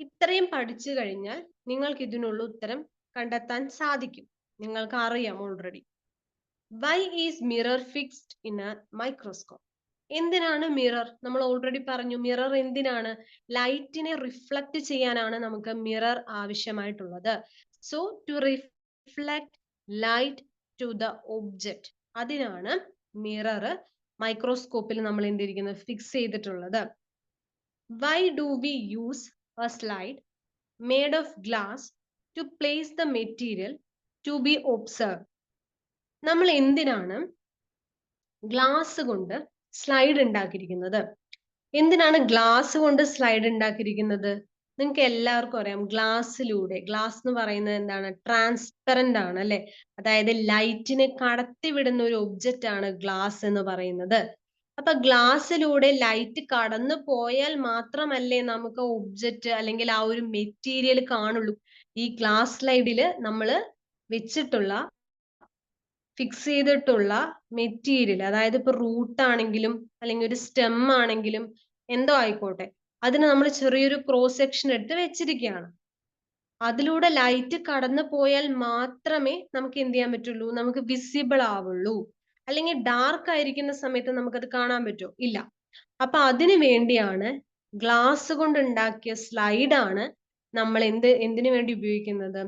A: ഇത്രയും പഠിച്ചു കഴിഞ്ഞാൽ നിങ്ങൾക്ക് ഇതിനുള്ള ഉത്തരം കണ്ടെത്താൻ സാധിക്കും. നിങ്ങൾക്ക് അറിയാം already. Why is mirror fixed in a microscope? എന്തിനാണ് മിറർ? നമ്മൾ ഓൾറെഡി പറഞ്ഞു മിറർ എന്തിനാണ്? ലൈറ്റിനെ റിഫ്ലക്ട് ചെയ്യാനാണ് നമുക്ക് മിറർ ആവശ്യമായിട്ടുള്ളത്. So to reflect light to the object, അതിനാണ് മിറർ മൈക്രോസ്കോപ്പിൽ നമ്മൾ എന്തിരിക്കുന്നത് ഫിക്സ് ചെയ്തിട്ടുള്ളത്. Why do we use a slide made of glass to place the material to be observe? നമ്മൾ എന്തിനാണ് ഗ്ലാസ് കൊണ്ട് സ്ലൈഡ് ഉണ്ടാക്കിയിരിക്കുന്നത്? എന്തിനാണ് ഗ്ലാസ് കൊണ്ട് സ്ലൈഡ് ഉണ്ടാക്കിയിരിക്കുന്നത്? നിങ്ങൾക്ക് എല്ലാവർക്കും അറിയാം, ഗ്ലാസ്സിലൂടെ, ഗ്ലാസ് എന്ന് പറയുന്നത് എന്താണ്? ട്രാൻസ്പെറന്റ് ആണ് അല്ലെ? അതായത് ലൈറ്റിനെ കടത്തിവിടുന്ന ഒരു ഒബ്ജക്റ്റ് ആണ് ഗ്ലാസ് എന്ന് പറയുന്നത്. അപ്പൊ ഗ്ലാസ്സിലൂടെ ലൈറ്റ് കടന്നു പോയാൽ മാത്രമല്ലേ നമുക്ക് ഒബ്ജക്റ്റ് അല്ലെങ്കിൽ ആ ഒരു മെറ്റീരിയൽ കാണുള്ളൂ. ഈ ഗ്ലാസ് സ്ലൈഡില് നമ്മൾ വെച്ചിട്ടുള്ള ഫിക്സ് ചെയ്തിട്ടുള്ള മെറ്റീരിയൽ, അതായത് ഇപ്പൊ റൂട്ട് ആണെങ്കിലും അല്ലെങ്കിൽ ഒരു സ്റ്റെം ആണെങ്കിലും എന്തോ ആയിക്കോട്ടെ, അതിന് നമ്മൾ ചെറിയൊരു ക്രോസ് സെക്ഷൻ എടുത്ത് വെച്ചിരിക്കുകയാണ്. അതിലൂടെ ലൈറ്റ് കടന്നു പോയാൽ മാത്രമേ നമുക്ക് എന്ത് ചെയ്യാൻ പറ്റുള്ളൂ? നമുക്ക് വിസിബിൾ ആവുള്ളൂ. അല്ലെങ്കിൽ ഡാർക്ക് ആയിരിക്കുന്ന സമയത്ത് നമുക്കത് കാണാൻ പറ്റുമോ? ഇല്ല. അപ്പൊ അതിനു വേണ്ടിയാണ് ഗ്ലാസ് കൊണ്ട് ഉണ്ടാക്കിയ സ്ലൈഡാണ് നമ്മൾ എന്തിനു വേണ്ടി ഉപയോഗിക്കുന്നത്?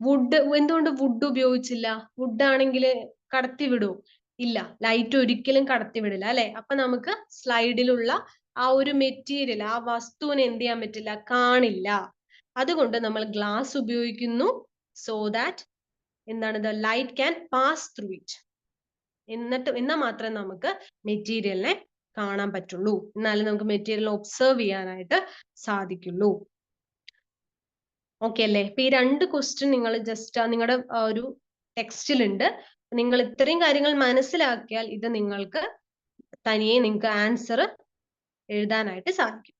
A: വുഡ്. എന്തുകൊണ്ട് വുഡ് ഉപയോഗിച്ചില്ല? വുഡ് ആണെങ്കിൽ കടത്തിവിടുമോ? ഇല്ല, ലൈറ്റ് ഒരിക്കലും കടത്തിവിടില്ല അല്ലെ? അപ്പൊ നമുക്ക് സ്ലൈഡിലുള്ള ആ ഒരു മെറ്റീരിയൽ, ആ വസ്തുവിനെ എന്ത് ചെയ്യാൻ പറ്റില്ല? കാണില്ല. അതുകൊണ്ട് നമ്മൾ ഗ്ലാസ് ഉപയോഗിക്കുന്നു. സോ ദാറ്റ് എന്താണ്? The light can pass through it. എന്നാൽ മാത്രമേ നമുക്ക് മെറ്റീരിയലിനെ കാണാൻ പറ്റുള്ളൂ. എന്നാലും നമുക്ക് മെറ്റീരിയൽ ഒബ്സർവ് ചെയ്യാനായിട്ട് സാധിക്കുള്ളൂ. ഓക്കെ അല്ലേ? ഇപ്പൊ ഈ 2 ക്വസ്റ്റ്യൻ നിങ്ങൾ ജസ്റ്റ് നിങ്ങളുടെ ഒരു ടെക്സ്റ്റിലുണ്ട്. നിങ്ങൾ ഇത്രയും കാര്യങ്ങൾ മനസ്സിലാക്കിയാൽ ഇത് നിങ്ങൾക്ക് തനിയെ നിങ്ങൾക്ക് ആൻസർ എഴുതാനായിട്ട് സാധിക്കും.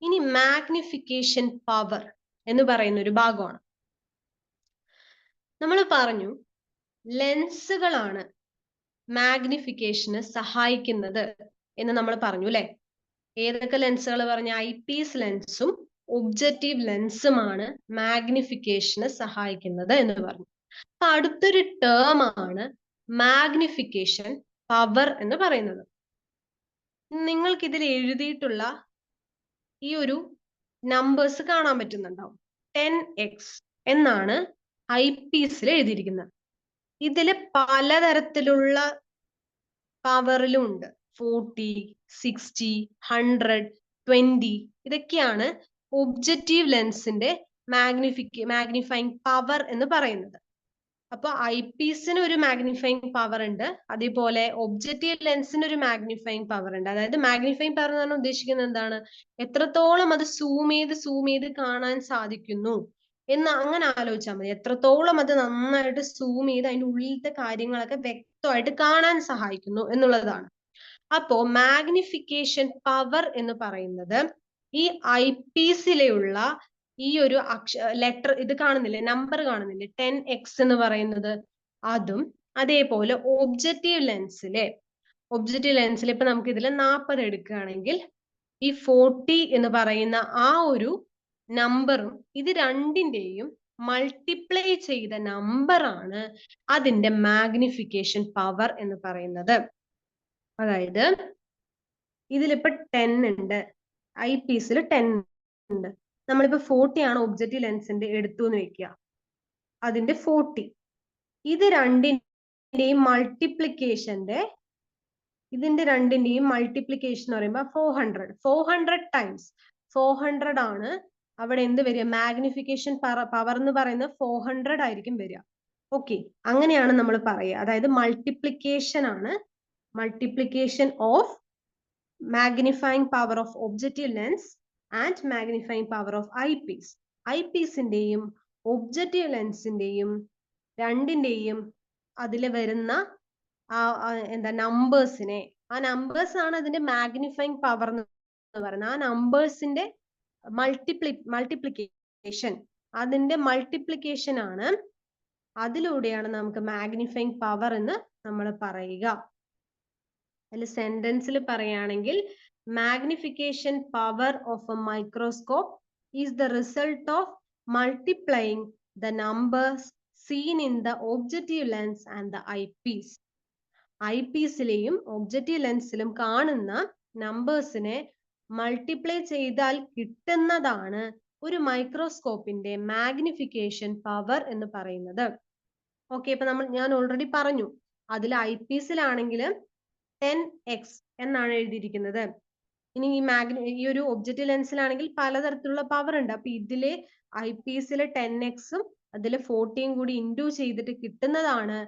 A: ഇനി മാഗ്നിഫിക്കേഷൻ പവർ എന്ന് പറയുന്ന ഒരു ഭാഗമാണ്. നമ്മൾ പറഞ്ഞു ലെൻസുകളാണ് മാഗ്നിഫിക്കേഷന് സഹായിക്കുന്നത് എന്ന് നമ്മൾ പറഞ്ഞു അല്ലെ? ഏതൊക്കെ ലെൻസുകൾ പറഞ്ഞ? ഐ പീസ് ലെൻസും ഒബ്ജക്റ്റീവ് ലെൻസുമാണ് മാഗ്നിഫിക്കേഷന് സഹായിക്കുന്നത് എന്ന് പറഞ്ഞു. അപ്പൊ അടുത്തൊരു ടേം ആണ് മാഗ്നിഫിക്കേഷൻ പവർ എന്ന് പറയുന്നത്. നിങ്ങൾക്ക് ഇതിൽ എഴുതിയിട്ടുള്ള ഈ ഒരു നമ്പേഴ്സ് കാണാൻ പറ്റുന്നുണ്ടാവും. 10x എന്നാണ് ഐ പീസിൽ എഴുതിയിരിക്കുന്നത്. ഇതില് പലതരത്തിലുള്ള പവറിലും ഉണ്ട്. 40, 60, 100, 20 ഇതൊക്കെയാണ് ഒബ്ജക്റ്റീവ് ലെൻസിന്റെ മാഗ്നിഫൈങ് പവർ എന്ന് പറയുന്നത്. അപ്പൊ ഐ പീസിന് ഒരു മാഗ്നിഫൈങ് പവർ ഉണ്ട്, അതേപോലെ ഒബ്ജക്റ്റീവ് ലെൻസിന് ഒരു മാഗ്നിഫൈങ് പവർ ഉണ്ട്. അതായത് മാഗ്നിഫൈങ് പവർ എന്ന് പറഞ്ഞാൽ ഉദ്ദേശിക്കുന്നത് എന്താണ്? എത്രത്തോളം അത് സൂം ചെയ്ത് കാണാൻ സാധിക്കുന്നു എന്ന് അങ്ങനെ ആലോചിച്ചാൽ മതി. എത്രത്തോളം അത് നന്നായിട്ട് സൂം ചെയ്ത് അതിന്റെ ഉള്ളിലത്തെ കാര്യങ്ങളൊക്കെ വ്യക്തമായിട്ട് കാണാൻ സഹായിക്കുന്നു എന്നുള്ളതാണ്. അപ്പോ മാഗ്നിഫിക്കേഷൻ പവർ എന്ന് പറയുന്നത് ഈ ഐ പീസിലുള്ള ഈ ഒരു ലെറ്റർ ഇത് കാണുന്നില്ലേ, നമ്പർ കാണുന്നില്ലേ, 10x എന്ന് പറയുന്നത്, അതും അതേപോലെ ഒബ്ജക്റ്റീവ് ലെൻസിൽ ഇപ്പൊ നമുക്ക് ഇതിൽ 40 എടുക്കുകയാണെങ്കിൽ ഈ 40 എന്ന് പറയുന്ന ആ ഒരു നമ്പറും ഇത് രണ്ടിന്റെയും മൾട്ടിപ്ലൈ ചെയ്ത നമ്പറാണ് അതിന്റെ മാഗ്നിഫിക്കേഷൻ പവർ എന്ന് പറയുന്നത്. അതായത് ഇതിലിപ്പോ 10 ഉണ്ട്, ഐ പീസിൽ 10 ഉണ്ട്. നമ്മളിപ്പോ 40 ആണ് ഒബ്ജക്റ്റീവ് ലെൻസിന്റെ എടുത്തു എന്ന് വെക്കുക, അതിന്റെ 40. ഇത് രണ്ടിന്റെയും മൾട്ടിപ്ലിക്കേഷന്റെ ഇതിന്റെ രണ്ടിന്റെയും മൾട്ടിപ്ലിക്കേഷൻ എന്ന് പറയുമ്പോൾ 400 ടൈംസ് 400 ആണ് അവിടെ എന്ത് വരിക, മാഗ്നിഫിക്കേഷൻ പവർ എന്ന് പറയുന്നത് 400 ആയിരിക്കും വരിക. ഓക്കെ, അങ്ങനെയാണ് നമ്മൾ പറയുക. അതായത് മൾട്ടിപ്ലിക്കേഷൻ ആണ്, multiplication of magnifying power of objective lens and magnifying power of eyepiece. ഐ പീസിന്റെയും ഒബ്ജക്റ്റീവ് ലെൻസിന്റെയും രണ്ടിന്റെയും അതിൽ വരുന്ന എന്താ നമ്പേഴ്സിനെ, ആ നമ്പേഴ്സ് ആണ് അതിന്റെ മാഗ്നിഫൈങ് പവർ എന്ന് പറയുന്നത്. ആ നമ്പേഴ്സിന്റെ മൾട്ടിപ്ലിക്കേഷൻ, അതിന്റെ മൾട്ടിപ്ലിക്കേഷൻ ആണ്, അതിലൂടെയാണ് നമുക്ക് മാഗ്നിഫൈങ് പവർ എന്ന് നമ്മൾ പറയുക. അതിൽ സെന്റൻസിൽ പറയുകയാണെങ്കിൽ magnification power of a microscope is the result of multiplying the numbers seen in the objective lens and the eyepiece. ഐ പീസിലെയും ഒബ്ജക്റ്റീവ് ലെൻസിലും കാണുന്ന നമ്പേഴ്സിനെ മൾട്ടിപ്ലൈ ചെയ്താൽ കിട്ടുന്നതാണ് ഒരു മൈക്രോസ്കോപ്പിന്റെ മാഗ്നിഫിക്കേഷൻ പവർ എന്ന് പറയുന്നത്. ഓക്കെ, ഇപ്പൊ ഞാൻ ഓൾറെഡി പറഞ്ഞു, അതിൽ ഐ പീസിലാണെങ്കിൽ 10x എന്നാണ് എഴുതിയിരിക്കുന്നത്. ഇനി ഈ ഒരു ഒബ്ജക്റ്റീവ് ലെൻസിലാണെങ്കിൽ പലതരത്തിലുള്ള പവർ ഉണ്ട്. അപ്പൊ ഇതിലെ ഐ പീസിലെ 10x അതിൽ 40 കൂടി ഇൻഡു ചെയ്തിട്ട് കിട്ടുന്നതാണ്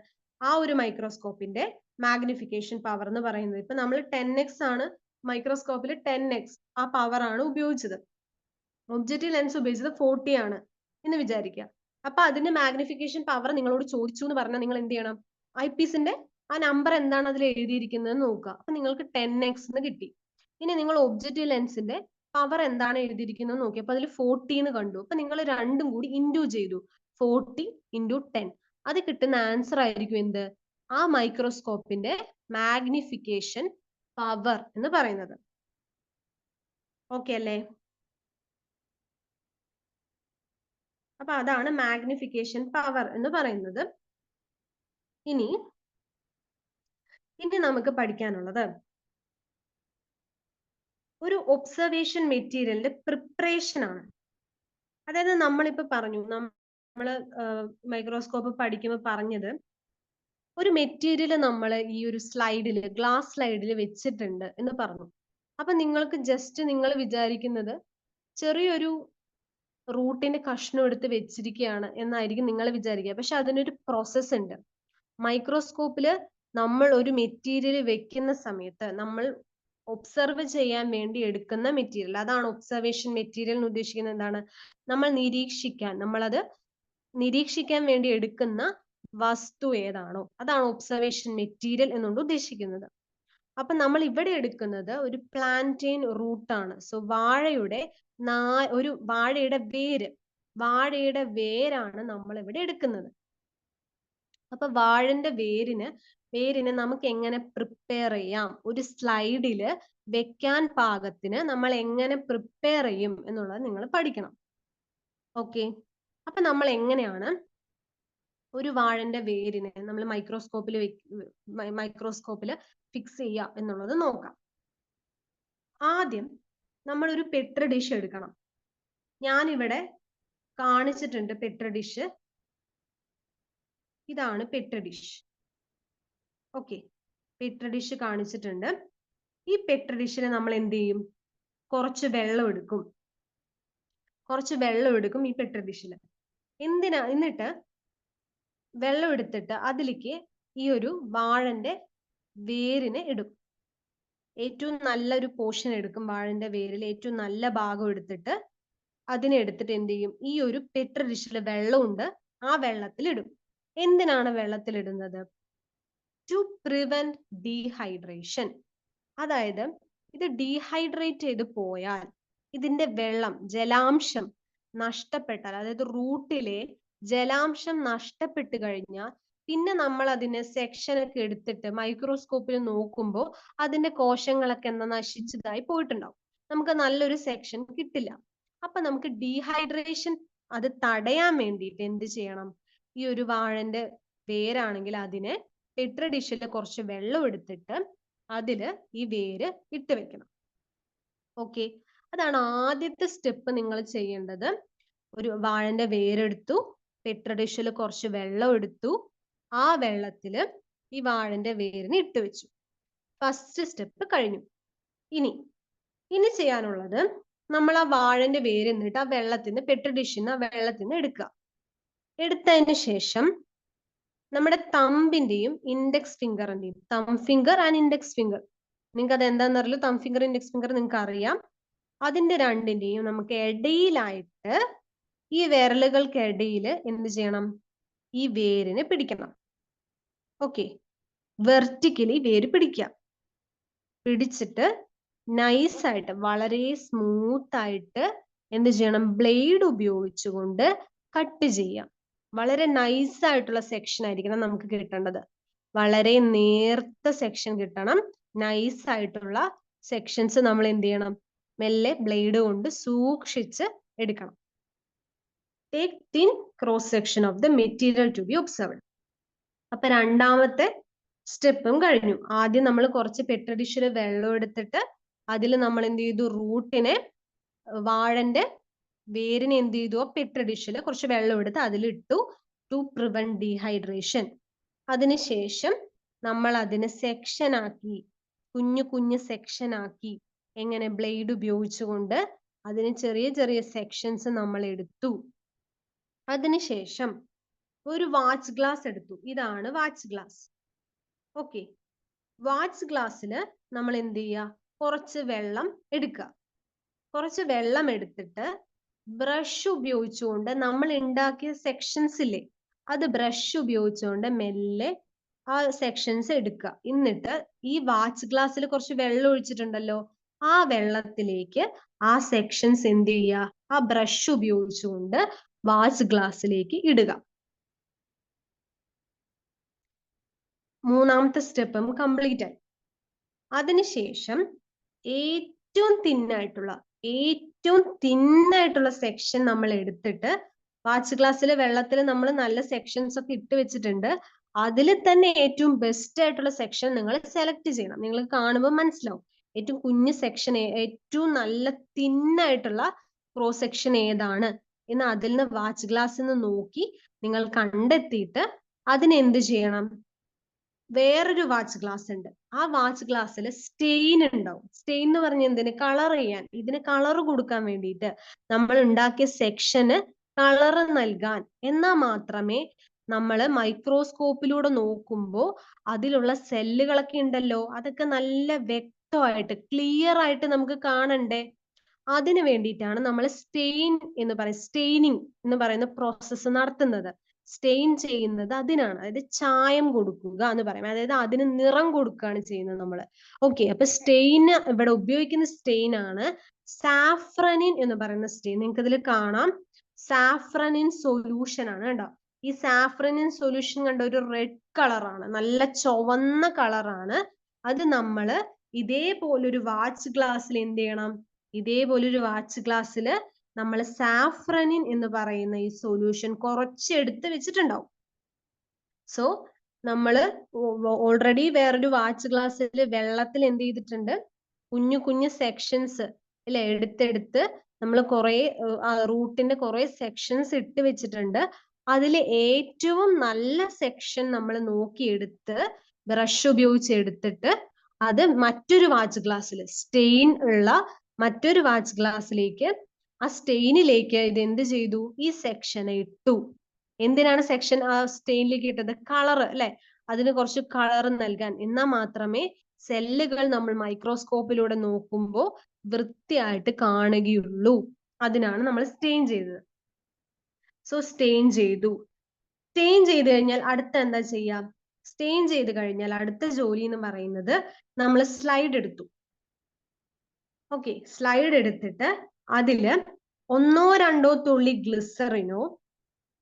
A: ആ ഒരു മൈക്രോസ്കോപ്പിന്റെ മാഗ്നിഫിക്കേഷൻ പവർ എന്ന് പറയുന്നത്. ഇപ്പൊ നമ്മൾ 10x ആണ് മൈക്രോസ്കോപ്പിൽ 10x ആ പവർ ആണ് ഉപയോഗിച്ചത്. ഒബ്ജക്റ്റീവ് ലെൻസ് ഉപയോഗിച്ചത് 40 ആണ് എന്ന് വിചാരിക്കുക. അപ്പൊ അതിന്റെ മാഗ്നിഫിക്കേഷൻ പവർ നിങ്ങളോട് ചോദിച്ചു എന്ന് പറഞ്ഞാൽ നിങ്ങൾ എന്ത് ചെയ്യണം, ഐ പീസിന്റെ ആ നമ്പർ എന്താണ് അതിൽ എഴുതിയിരിക്കുന്നത് നോക്കുക. അപ്പൊ നിങ്ങൾക്ക് 10x എന്ന് കിട്ടി. ഇനി നിങ്ങൾ ഒബ്ജക്റ്റീവ് ലെൻസിന്റെ പവർ എന്താണ് എഴുതിയിരിക്കുന്നത് നോക്കി. അപ്പൊ അതിൽ 40 എന്ന് കണ്ടു. അപ്പൊ നിങ്ങൾ രണ്ടും കൂടി ഇൻഡു ചെയ്തു, 40 × 10. അത് കിട്ടുന്ന ആൻസർ ആയിരിക്കും എന്ത്, ആ മൈക്രോസ്കോപ്പിന്റെ മാഗ്നിഫിക്കേഷൻ പവർ എന്ന് പറയുന്നത്. ഓക്കെ അല്ലേ? അപ്പൊ അതാണ് മാഗ്നിഫിക്കേഷൻ പവർ എന്ന് പറയുന്നത്. ഇനി നമുക്ക് പഠിക്കാനുള്ളത് ഒരു ഒബ്സർവേഷൻ മെറ്റീരിയലിന്റെ പ്രിപ്പറേഷൻ ആണ്. അതായത് നമ്മളിപ്പോ പറഞ്ഞു, നമ്മള് മൈക്രോസ്കോപ്പ് പഠിക്കുമ്പോൾ പറഞ്ഞത്, ഒരു മെറ്റീരിയൽ നമ്മൾ ഈ ഒരു സ്ലൈഡിൽ, ഗ്ലാസ് സ്ലൈഡിൽ വെച്ചിട്ടുണ്ട് എന്ന് പറഞ്ഞു. അപ്പൊ നിങ്ങൾക്ക് ജസ്റ്റ് നിങ്ങൾ വിചാരിക്കുന്നത് ചെറിയൊരു റൂട്ടിന്റെ കഷ്ണം എടുത്ത് വെച്ചിരിക്കുകയാണ് എന്നായിരിക്കും നിങ്ങൾ വിചാരിക്കുക. പക്ഷെ അതിനൊരു പ്രോസസ് ഉണ്ട്. മൈക്രോസ്കോപ്പില് നമ്മൾ ഒരു മെറ്റീരിയൽ വെക്കുന്ന സമയത്ത് നമ്മൾ ഒബ്സർവ് ചെയ്യാൻ വേണ്ടി എടുക്കുന്ന മെറ്റീരിയൽ, അതാണ് ഒബ്സർവേഷൻ മെറ്റീരിയൽ എന്ന് ഉദ്ദേശിക്കുന്നത്. എന്താണ്, നമ്മൾ നമ്മളത് നിരീക്ഷിക്കാൻ വേണ്ടി എടുക്കുന്ന വസ്തു ഏതാണോ അതാണ് ഒബ്സർവേഷൻ മെറ്റീരിയൽ എന്നുകൊണ്ട് ഉദ്ദേശിക്കുന്നത്. അപ്പൊ നമ്മൾ ഇവിടെ എടുക്കുന്നത് ഒരു പ്ലാന്റെയിൻ റൂട്ടാണ്. സോ വാഴയുടെ വാഴയുടെ വേരാണ് നമ്മൾ ഇവിടെ എടുക്കുന്നത്. അപ്പൊ വാഴന്റെ വേരിന് നമുക്ക് എങ്ങനെ പ്രിപ്പയർ ചെയ്യാം, ഒരു സ്ലൈഡില് വെക്കാൻ പാകത്തിന് നമ്മൾ എങ്ങനെ പ്രിപ്പയർ ചെയ്യും എന്നുള്ളത് നിങ്ങൾ പഠിക്കണം. ഓക്കെ, അപ്പൊ നമ്മൾ എങ്ങനെയാണ് ഒരു വാഴന്റെ വേരിനെ നമ്മൾ മൈക്രോസ്കോപ്പിൽ ഫിക്സ് ചെയ്യുക എന്നുള്ളത് നോക്കാം. ആദ്യം നമ്മൾ ഒരു പെട്രി ഡിഷ് എടുക്കണം. ഞാനിവിടെ കാണിച്ചിട്ടുണ്ട് പെട്രി ഡിഷ്. ഇതാണ് Petri dish. Okay, Petri dish കാണിച്ചിട്ടുണ്ട്. ഈ പെട്രി ഡിഷിനെ നമ്മൾ എന്ത് ചെയ്യും, കുറച്ച് വെള്ളം എടുക്കും ഈ പെട്രി ഡിഷിൽ. എന്നിട്ട് വെള്ളം എടുത്തിട്ട് അതിലേക്ക് ഈ ഒരു വാഴന്റെ വേരിനെ ഇടും. ഏറ്റവും നല്ലൊരു പോർഷൻ എടുക്കും, വാഴന്റെ വേരിൽ ഏറ്റവും നല്ല ഭാഗം എടുത്തിട്ട് അതിനെ എടുത്തിട്ട് എന്ത് ചെയ്യും, ഈ ഒരു പെട്രി ഡിഷിൽ വെള്ളമുണ്ട്, ആ വെള്ളത്തിൽ ഇടും. എന്തിനാണ് വെള്ളത്തിൽ ഇടുന്നത്? To prevent dehydration. അതായത് ഇത് ഡീഹൈഡ്രേറ്റ് ചെയ്ത് പോയാൽ, ഇതിന്റെ ജലാംശം നഷ്ടപ്പെട്ടാൽ, അതായത് റൂട്ടിലെ ജലാംശം നഷ്ടപ്പെട്ട് കഴിഞ്ഞാൽ പിന്നെ നമ്മൾ അതിനെ സെക്ഷനൊക്കെ എടുത്തിട്ട് മൈക്രോസ്കോപ്പിൽ നോക്കുമ്പോൾ അതിന്റെ കോശങ്ങളൊക്കെ നശിച്ചതായി പോയിട്ടുണ്ടാവും. നമുക്ക് നല്ലൊരു സെക്ഷൻ കിട്ടില്ല. അപ്പൊ നമുക്ക് ഡീഹൈഡ്രേഷൻ അത് തടയാൻ വേണ്ടിയിട്ട് എന്ത് ചെയ്യണം, ഈ ഒരു വാഴന്റെ വേരാണെങ്കിൽ അതിനെ പെട്രി ഡിഷിൽ കുറച്ച് വെള്ളം എടുത്തിട്ട് അതില് ഈ വേര് ഇട്ട് വെക്കണം. ഓക്കെ, അതാണ് ആദ്യത്തെ സ്റ്റെപ്പ് നിങ്ങൾ ചെയ്യേണ്ടത്. ഒരു വാഴന്റെ വേരെടുത്തു, പെട്രി ഡിഷിൽ കുറച്ച് വെള്ളം എടുത്തു, ആ വെള്ളത്തില് ഈ വാഴന്റെ വേരിന് ഇട്ട് വെച്ചു. ഫസ്റ്റ് സ്റ്റെപ്പ് കഴിഞ്ഞു. ഇനി ചെയ്യാനുള്ളത്, നമ്മൾ ആ വാഴന്റെ വേര് എന്നിട്ട് ആ വെള്ളത്തിന് പെട്രി ഡിഷിന്ന് ആ വെള്ളത്തിന് എടുക്കുക. എടുത്തതിന് ശേഷം നമ്മുടെ തമ്പിന്റെയും ഇൻഡെക്സ് ഫിംഗറിന്റെയും, തം ഫിംഗർ ആൻഡ് ഇൻഡെക്സ് ഫിംഗർ, നിങ്ങൾക്ക് അത് എന്താണെന്ന് അറിയില്ല, തം ഫിംഗർ ഇൻഡെക്സ് ഫിംഗർ നിങ്ങൾക്ക് അറിയാം. അതിന്റെ രണ്ടിന്റെയും നമുക്ക് ഇടയിലായിട്ട് ഈ വിരലുകൾക്കിടയിൽ എന്ത് ചെയ്യണം? ഈ വേരിനെ പിടിക്കണം. ഓക്കെ, വെർട്ടിക്കലി വേര് പിടിക്കുക. പിടിച്ചിട്ട് നൈസായിട്ട്, വളരെ സ്മൂത്ത് ആയിട്ട് എന്ത് ചെയ്യണം? ബ്ലേഡ് ഉപയോഗിച്ചുകൊണ്ട് കട്ട് ചെയ്യാം. വളരെ നൈസ് ആയിട്ടുള്ള സെക്ഷൻ ആയിരിക്കണം നമുക്ക് കിട്ടേണ്ടത്. വളരെ നേർത്ത സെക്ഷൻ കിട്ടണം. നൈസ് ആയിട്ടുള്ള സെക്ഷൻസ് നമ്മൾ എന്ത് ചെയ്യണം? മെല്ലെ ബ്ലേഡ് കൊണ്ട് സൂക്ഷിച്ച് എടുക്കണം. Take thin cross section of the material to be observed. അപ്പൊ രണ്ടാമത്തെ സ്റ്റെപ്പും കഴിഞ്ഞു. ആദ്യം നമ്മൾ കുറച്ച് പെട്രി ഡിഷിൽ വെള്ളം എടുത്തിട്ട് അതിൽ നമ്മൾ എന്ത് ചെയ്തു? റൂട്ടിനെ, വാഴന്റെ വേരിനെ എന്ത് ചെയ്തു? പെട്രി ഡിഷിൽ കുറച്ച് വെള്ളം എടുത്ത് അതിലിട്ടു, ടു പ്രിവെന്റ് ഡീഹൈഡ്രേഷൻ. അതിനുശേഷം നമ്മൾ അതിനെ സെക്ഷൻ ആക്കി, കുഞ്ഞു കുഞ്ഞു സെക്ഷൻ ആക്കി. എങ്ങനെ? ബ്ലേഡ് ഉപയോഗിച്ചുകൊണ്ട് അതിന് ചെറിയ ചെറിയ സെക്ഷൻസ് നമ്മൾ എടുത്തു. അതിനുശേഷം ഒരു വാച്ച് ഗ്ലാസ് എടുത്തു. ഇതാണ് വാച്ച് ഗ്ലാസ്. ഓക്കെ, വാച്ച് ഗ്ലാസ്സിൽ നമ്മൾ എന്ത് ചെയ്യുക? കുറച്ച് വെള്ളം എടുക്കുക. കുറച്ച് വെള്ളം എടുത്തിട്ട് ബ്രഷ് ഉപയോഗിച്ചുകൊണ്ട് നമ്മൾ ഉണ്ടാക്കിയ സെക്ഷൻസ് ഇല്ലേ, അത് ബ്രഷ് ഉപയോഗിച്ചുകൊണ്ട് മെല്ലെ ആ സെക്ഷൻസ് എടുക്കുക. എന്നിട്ട് ഈ വാച്ച് ഗ്ലാസ്സിൽ കുറച്ച് വെള്ളം ഒഴിച്ചിട്ടുണ്ടല്ലോ, ആ വെള്ളത്തിലേക്ക് ആ സെക്ഷൻസ് എന്ത് ചെയ്യുക? ആ ബ്രഷ് ഉപയോഗിച്ചുകൊണ്ട് വാച്ച് ഗ്ലാസ്സിലേക്ക് ഇടുക. മൂന്നാമത്തെ സ്റ്റെപ്പും കംപ്ലീറ്റ് ആയി. അതിനുശേഷം ഏറ്റവും തിന്നായിട്ടുള്ള സെക്ഷൻ നമ്മൾ എടുത്തിട്ട്, വാച്ച് ഗ്ലാസ്സിലെ വെള്ളത്തിൽ നമ്മൾ നല്ല സെക്ഷൻസ് ഒക്കെ ഇട്ട് വെച്ചിട്ടുണ്ട്, അതിൽ തന്നെ ഏറ്റവും ബെസ്റ്റ് ആയിട്ടുള്ള സെക്ഷൻ നിങ്ങൾ സെലക്ട് ചെയ്യണം. നിങ്ങൾ കാണുമ്പോൾ മനസ്സിലാവും ഏറ്റവും കുഞ്ഞു സെക്ഷൻ, ഏറ്റവും നല്ല തിന്നായിട്ടുള്ള ക്രോസ് സെക്ഷൻ ഏതാണ് എന്ന് അതിൽ നിന്ന് വാച്ച് ഗ്ലാസ്സിൽ നിന്ന് നോക്കി നിങ്ങൾ കണ്ടെത്തിയിട്ട് അതിനെന്ത് ചെയ്യണം? വേറൊരു വാച്ച് ഗ്ലാസ് ഉണ്ട്. ആ വാച്ച് ഗ്ലാസ്സിൽ സ്റ്റെയിൻ ഉണ്ടാവും. സ്റ്റെയിൻ എന്ന് പറഞ്ഞ എന്തിന്? കളർ ചെയ്യാൻ, ഇതിന് കളർ കൊടുക്കാൻ വേണ്ടിയിട്ട്, നമ്മൾ ഉണ്ടാക്കിയ സെക്ഷന് കളർ നൽകാൻ. എന്നാൽ മാത്രമേ നമ്മൾ മൈക്രോസ്കോപ്പിലൂടെ നോക്കുമ്പോൾ അതിലുള്ള സെല്ലുകളൊക്കെ ഉണ്ടല്ലോ, അതൊക്കെ നല്ല വ്യക്തമായിട്ട് ക്ലിയർ ആയിട്ട് നമുക്ക് കാണണ്ടേ. അതിനു വേണ്ടിയിട്ടാണ് നമ്മൾ സ്റ്റെയിനിങ് എന്ന് പറയുന്ന പ്രോസസ്സ് നടത്തുന്നത്. സ്റ്റെയിൻ ചെയ്യുന്നത് അതിനാണ്, അതായത് ചായം കൊടുക്കുക എന്ന് പറയും. അതായത് അതിന് നിറം കൊടുക്കുകയാണ് ചെയ്യുന്നത് നമ്മൾ. ഓക്കെ, അപ്പൊ സ്റ്റെയിൻ, ഇവിടെ ഉപയോഗിക്കുന്ന സ്റ്റെയിൻ ആണ് സാഫ്രനിൻ എന്ന് പറയുന്ന സ്റ്റെയിൻ. നിങ്ങൾക്ക് ഇതിൽ കാണാം, സാഫ്രനിൻ സൊല്യൂഷൻ ആണ്. കണ്ടോ, ഈ സാഫ്രനിൻ സൊല്യൂഷൻ കണ്ട ഒരു റെഡ് കളറാണ്, നല്ല ചുവന്ന കളറാണ്. അത് നമ്മൾ ഇതേപോലൊരു വാച്ച് ഗ്ലാസ്സിൽ എന്ത് ചെയ്യണം? ഇതേപോലൊരു വാച്ച് ഗ്ലാസ്സിൽ നമ്മൾ സാഫ്രനിൻ എന്ന് പറയുന്ന ഈ സൊല്യൂഷൻ കുറച്ചെടുത്ത് വെച്ചിട്ടുണ്ടാവും. സോ നമ്മൾ ഓൾറെഡി വേറൊരു വാച്ച് ഗ്ലാസ്സിൽ വെള്ളത്തിൽ എന്ത് ചെയ്തിട്ടുണ്ട്? കുഞ്ഞു കുഞ്ഞു സെക്ഷൻസ് അല്ലെ എടുത്തെടുത്ത് നമ്മൾ കുറെ റൂട്ടിന്റെ കുറെ സെക്ഷൻസ് ഇട്ട് വെച്ചിട്ടുണ്ട്. അതിൽ ഏറ്റവും നല്ല സെക്ഷൻ നമ്മൾ നോക്കിയെടുത്ത് ബ്രഷ് ഉപയോഗിച്ച് എടുത്തിട്ട് അത് മറ്റൊരു വാച്ച് ഗ്ലാസ്സിൽ, സ്റ്റെയിൻ ഉള്ള മറ്റൊരു വാച്ച് ഗ്ലാസ്സിലേക്ക്, ആ സ്റ്റെയിനിലേക്ക് ഇത് എന്ത് ചെയ്തു? ഈ സെക്ഷനെ ഇട്ടു. എന്തിനാണ് സെക്ഷൻ ആ സ്റ്റെയിനിലേക്ക് ഇട്ടത്? കളർ അല്ലെ, അതിന് കുറച്ച് കളർ നൽകാൻ. എന്നാൽ മാത്രമേ സെല്ലുകൾ നമ്മൾ മൈക്രോസ്കോപ്പിലൂടെ നോക്കുമ്പോൾ വൃത്തിയായിട്ട് കാണുകയുള്ളൂ. അതിനാണ് നമ്മൾ സ്റ്റെയിൻ ചെയ്തത്. സോ സ്റ്റെയിൻ ചെയ്തു. സ്റ്റെയിൻ ചെയ്ത് കഴിഞ്ഞാൽ അടുത്ത എന്താ ചെയ്യാം? സ്റ്റെയിൻ ചെയ്ത് കഴിഞ്ഞാൽ അടുത്ത ജോലി എന്ന് പറയുന്നത്, നമ്മൾ സ്ലൈഡ് എടുത്തു. ഓക്കെ, സ്ലൈഡ് എടുത്തിട്ട് അതില് 1-2 തുള്ളി ഗ്ലിസറിനോ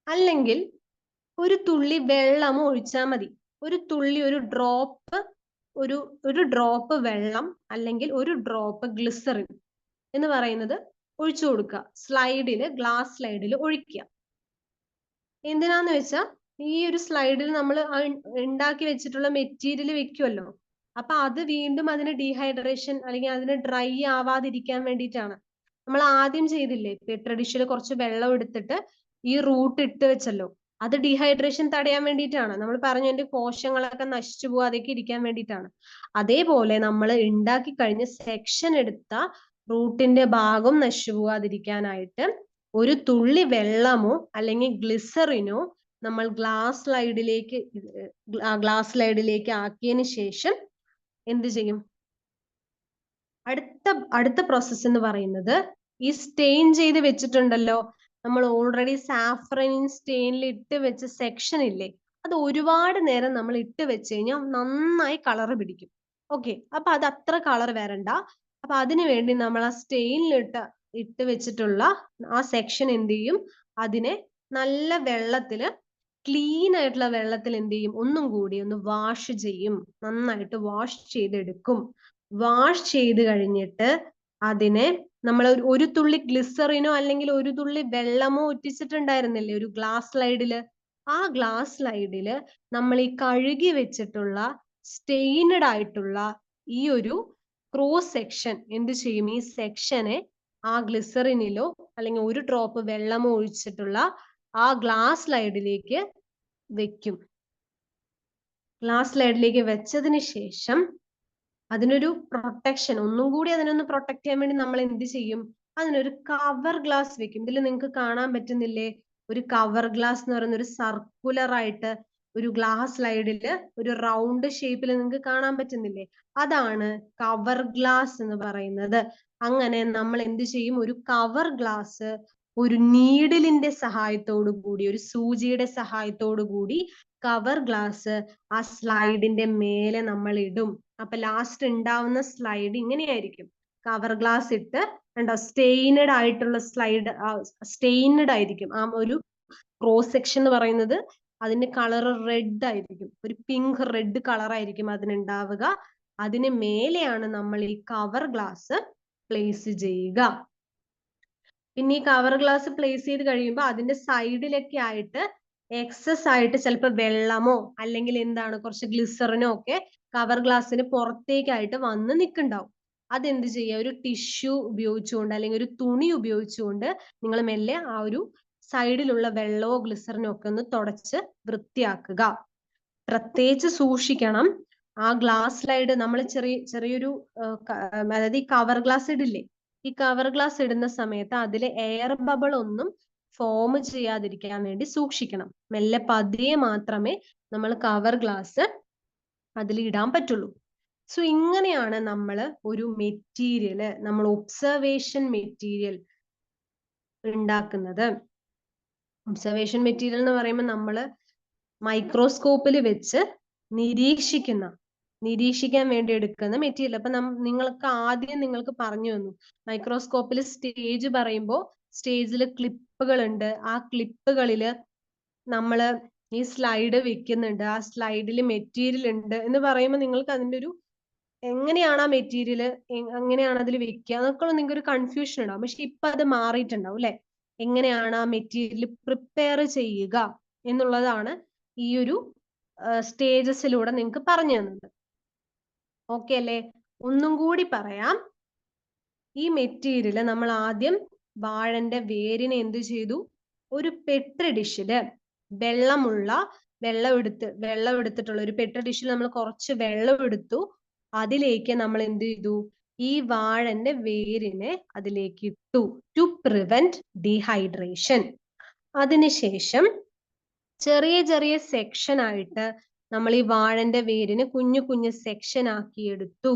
A: അല്ലെങ്കിൽ ഒരു തുള്ളി വെള്ളമോ ഒഴിച്ചാൽ മതി. ഒരു ഡ്രോപ്പ് വെള്ളം അല്ലെങ്കിൽ ഒരു ഡ്രോപ്പ് ഗ്ലിസറിൻ എന്ന് പറയുന്നത് ഒഴിച്ചു കൊടുക്കുക. ഗ്ലാസ് സ്ലൈഡിൽ ഒഴിക്കുക. എന്തിനാന്ന് വെച്ചാൽ ഈ ഒരു സ്ലൈഡിൽ നമ്മൾ ഉണ്ടാക്കി വെച്ചിട്ടുള്ള മെറ്റീരിയൽ വെക്കുമല്ലോ, അപ്പൊ അത് വീണ്ടും അതിന് ഡീഹൈഡ്രേഷൻ അല്ലെങ്കിൽ അതിന് ഡ്രൈ ആവാതിരിക്കാൻ വേണ്ടിയിട്ടാണ്. നമ്മൾ ആദ്യം ചെയ്തില്ലേ, പെട്രി ഡിഷിൽ കുറച്ച് വെള്ളം എടുത്തിട്ട് ഈ റൂട്ട് ഇട്ട് വെച്ചല്ലോ, അത് ഡീഹൈഡ്രേഷൻ തടയാൻ വേണ്ടിയിട്ടാണ്. നമ്മൾ പറഞ്ഞു എന്റെ കോശങ്ങളൊക്കെ നശിച്ചു പോവാതെയൊക്കെ ഇരിക്കാൻ വേണ്ടിയിട്ടാണ്. അതേപോലെ നമ്മൾ ഉണ്ടാക്കി കഴിഞ്ഞ് സെക്ഷൻ എടുത്ത റൂട്ടിന്റെ ഭാഗം നശിച്ചു പോവാതിരിക്കാനായിട്ട് ഒരു തുള്ളി വെള്ളമോ അല്ലെങ്കിൽ ഗ്ലിസറിനോ നമ്മൾ ഗ്ലാസ് സ്ലൈഡിലേക്ക് ആക്കിയതിന് ശേഷം എന്ത് ചെയ്യും? അടുത്ത പ്രോസസ്സ് എന്ന് പറയുന്നത് ഈ സ്റ്റെയിൻ ചെയ്ത് വെച്ചിട്ടുണ്ടല്ലോ, നമ്മൾ ഓൾറെഡി സാഫ്രനിൻ സ്റ്റെയിനിൽ ഇട്ട് വെച്ച സെക്ഷൻ ഇല്ലേ, അത് ഒരുപാട് നേരം നമ്മൾ ഇട്ട് വെച്ച് കഴിഞ്ഞാൽ നന്നായി കളർ പിടിക്കും. ഓക്കെ, അപ്പൊ അത് അത്ര കളർ വരണ്ട. അപ്പൊ അതിനു വേണ്ടി നമ്മൾ ആ സ്റ്റെയിനിൽ ഇട്ട് വെച്ചിട്ടുള്ള ആ സെക്ഷൻ എന്ത് ചെയ്യും? അതിനെ നല്ല വെള്ളത്തില്, ക്ലീൻ ആയിട്ടുള്ള വെള്ളത്തിൽ എന്ത് ചെയ്യും? ഒന്നും കൂടി ഒന്ന് വാഷ് ചെയ്യും. നന്നായിട്ട് വാഷ് ചെയ്തെടുക്കും. വാഷ് ചെയ്ത് കഴിഞ്ഞിട്ട് അതിനെ നമ്മൾ ഒരു തുള്ളി ഗ്ലിസറിനോ അല്ലെങ്കിൽ ഒരു തുള്ളി വെള്ളമോ ഒറ്റിച്ചിട്ടുണ്ടായിരുന്നില്ലേ ഒരു ഗ്ലാസ് സ്ലൈഡില്, ആ ഗ്ലാസ് സ്ലൈഡില് നമ്മൾ ഈ കഴുകി വെച്ചിട്ടുള്ള സ്റ്റെയിനഡ് ആയിട്ടുള്ള ഈ ഒരു ക്രോസ് സെക്ഷൻ എന്ത് ചെയ്യും? ഈ സെക്ഷനെ ആ ഗ്ലിസറിനിലോ അല്ലെങ്കിൽ ഒരു ഡ്രോപ്പ് വെള്ളമോ ഒഴിച്ചിട്ടുള്ള ആ ഗ്ലാസ് സ്ലൈഡിലേക്ക് വെക്കും. ഗ്ലാസ് സ്ലൈഡിലേക്ക് വെച്ചതിന് ശേഷം അതിനൊരു പ്രൊട്ടക്ഷൻ, ഒന്നും കൂടി അതിനൊന്ന് പ്രൊട്ടക്ട് ചെയ്യാൻ വേണ്ടി നമ്മൾ എന്ത് ചെയ്യും? അതിനൊരു കവർ ഗ്ലാസ് വെക്കും. ഇതിൽ നിങ്ങൾക്ക് കാണാൻ പറ്റുന്നില്ലേ? ഒരു കവർ ഗ്ലാസ് എന്ന് പറയുന്ന ഒരു സർക്കുലർ ആയിട്ട് ഒരു ഗ്ലാസ് സ്ലൈഡില് ഒരു റൗണ്ട് ഷേപ്പിൽ നിങ്ങൾക്ക് കാണാൻ പറ്റുന്നില്ലേ? അതാണ് കവർ ഗ്ലാസ് എന്ന് പറയുന്നത്. അങ്ങനെ നമ്മൾ എന്ത് ചെയ്യും? ഒരു കവർ ഗ്ലാസ് ഒരു നീഡിലിന്റെ സഹായത്തോടു കൂടി, ഒരു സൂചിയുടെ സഹായത്തോടു കൂടി കവർ ഗ്ലാസ് ആ സ്ലൈഡിന്റെ മേലെ നമ്മൾ ഇടും. അപ്പൊ ലാസ്റ്റ് ഉണ്ടാവുന്ന സ്ലൈഡ് ഇങ്ങനെയായിരിക്കും. കവർ ഗ്ലാസ് ഇട്ട് കണ്ടോ, സ്റ്റെയിനഡ് ആയിട്ടുള്ള സ്റ്റെയിനഡ് ആയിരിക്കും. ആ ഒരു ക്രോസ് സെക്ഷൻ എന്ന് പറയുന്നത് അതിന്റെ കളർ റെഡ് ആയിരിക്കും. ഒരു പിങ്ക് റെഡ് കളർ ആയിരിക്കും അതിനുണ്ടാവുക. അതിന് മേലെയാണ് നമ്മൾ ഈ കവർ ഗ്ലാസ് പ്ലേസ് ചെയ്യുക. പിന്നെ ഈ കവർ ഗ്ലാസ് പ്ലേസ് ചെയ്ത് കഴിയുമ്പോൾ അതിന്റെ സൈഡിലൊക്കെ ആയിട്ട് എക്സസ് ആയിട്ട് ചിലപ്പോൾ വെള്ളമോ അല്ലെങ്കിൽ എന്താണ് കുറച്ച് ഗ്ലിസറിനോ ഒക്കെ കവർ ഗ്ലാസ്സിന് പുറത്തേക്കായിട്ട് വന്ന് നിൽക്കുന്നുണ്ടാവും. അതെന്ത് ചെയ്യുക? ഒരു ടിഷ്യൂ ഉപയോഗിച്ചുകൊണ്ട് അല്ലെങ്കിൽ ഒരു തുണി ഉപയോഗിച്ചുകൊണ്ട് നിങ്ങൾ മെല്ലെ ആ ഒരു സൈഡിലുള്ള വെള്ളമോ ഗ്ലിസറിനോ ഒക്കെ ഒന്ന് തുടച്ച് വൃത്തിയാക്കുക. പ്രത്യേകിച്ച് സൂക്ഷിക്കണം, ആ ഗ്ലാസ് സ്ലൈഡ് നമ്മൾ ചെറിയൊരു അതായത് ഈ കവർ ഗ്ലാസ് ഇടില്ലേ, ഈ കവർ ഗ്ലാസ് ഇടുന്ന സമയത്ത് അതിലെ എയർ ബബിൾ ഒന്നും ഫോം ചെയ്യാതിരിക്കാൻ വേണ്ടി സൂക്ഷിക്കണം. മെല്ലെ പതിയെ മാത്രമേ നമ്മൾ കവർ ഗ്ലാസ് അതിൽ ഇടാൻ പറ്റുള്ളൂ. സോ ഇങ്ങനെയാണ് നമ്മൾ ഒരു മെറ്റീരിയല്, നമ്മൾ ഒബ്സർവേഷൻ മെറ്റീരിയൽ ഉണ്ടാക്കുന്നത്. ഒബ്സർവേഷൻ മെറ്റീരിയൽ എന്ന് പറയുമ്പോൾ നമ്മൾ മൈക്രോസ്കോപ്പിൽ വെച്ച് നിരീക്ഷിക്കാൻ വേണ്ടി എടുക്കുന്ന മെറ്റീരിയൽ. അപ്പൊ നിങ്ങൾക്ക് ആദ്യം പറഞ്ഞു തന്നു, മൈക്രോസ്കോപ്പിൽ സ്റ്റേജ് പറയുമ്പോൾ സ്റ്റേജിൽ ക്ലിപ്പുകൾ ഉണ്ട്. ആ ക്ലിപ്പുകളിൽ നമ്മൾ ഈ സ്ലൈഡ് വെക്കുന്നുണ്ട്, ആ സ്ലൈഡിൽ മെറ്റീരിയൽ ഉണ്ട് എന്ന് പറയുമ്പോൾ നിങ്ങൾക്ക് അതിന്റെ ഒരു എങ്ങനെയാണ് ആ മെറ്റീരിയൽ, എങ്ങനെയാണ് അതിൽ വെക്കുക എന്നൊക്കെ നിങ്ങൾക്ക് ഒരു കൺഫ്യൂഷൻ ഉണ്ടാവും. പക്ഷെ ഇപ്പൊ അത് മാറിയിട്ടുണ്ടാവും അല്ലെ? എങ്ങനെയാണ് ആ മെറ്റീരിയൽ പ്രിപ്പയർ ചെയ്യുക എന്നുള്ളതാണ് ഈ ഒരു സ്റ്റേജസിലൂടെ നിങ്ങൾക്ക് പറഞ്ഞു തന്നത്. ഓക്കെ അല്ലേ? ഒന്നും കൂടി പറയാം. ഈ മെറ്റീരിയൽ നമ്മൾ ആദ്യം വാഴന്റെ വേരിനെ എന്ത് ചെയ്തു? ഒരു പെട്രി ഡിഷില് വെള്ളം എടുത്തിട്ടുള്ള ഒരു പെട്രി ഡിഷിൽ നമ്മൾ കുറച്ച് വെള്ളം എടുത്തു. അതിലേക്ക് നമ്മൾ എന്ത് ചെയ്തു? ഈ വാഴന്റെ വേരിനെ അതിലേക്ക് ഇട്ടു ടു പ്രിവെന്റ് ഡീഹൈഡ്രേഷൻ. അതിനുശേഷം ചെറിയ ചെറിയ സെക്ഷൻ ആയിട്ട് നമ്മൾ ഈ വാഴന്റെ വേരിന് കുഞ്ഞു കുഞ്ഞു സെക്ഷൻ ആക്കി എടുത്തു.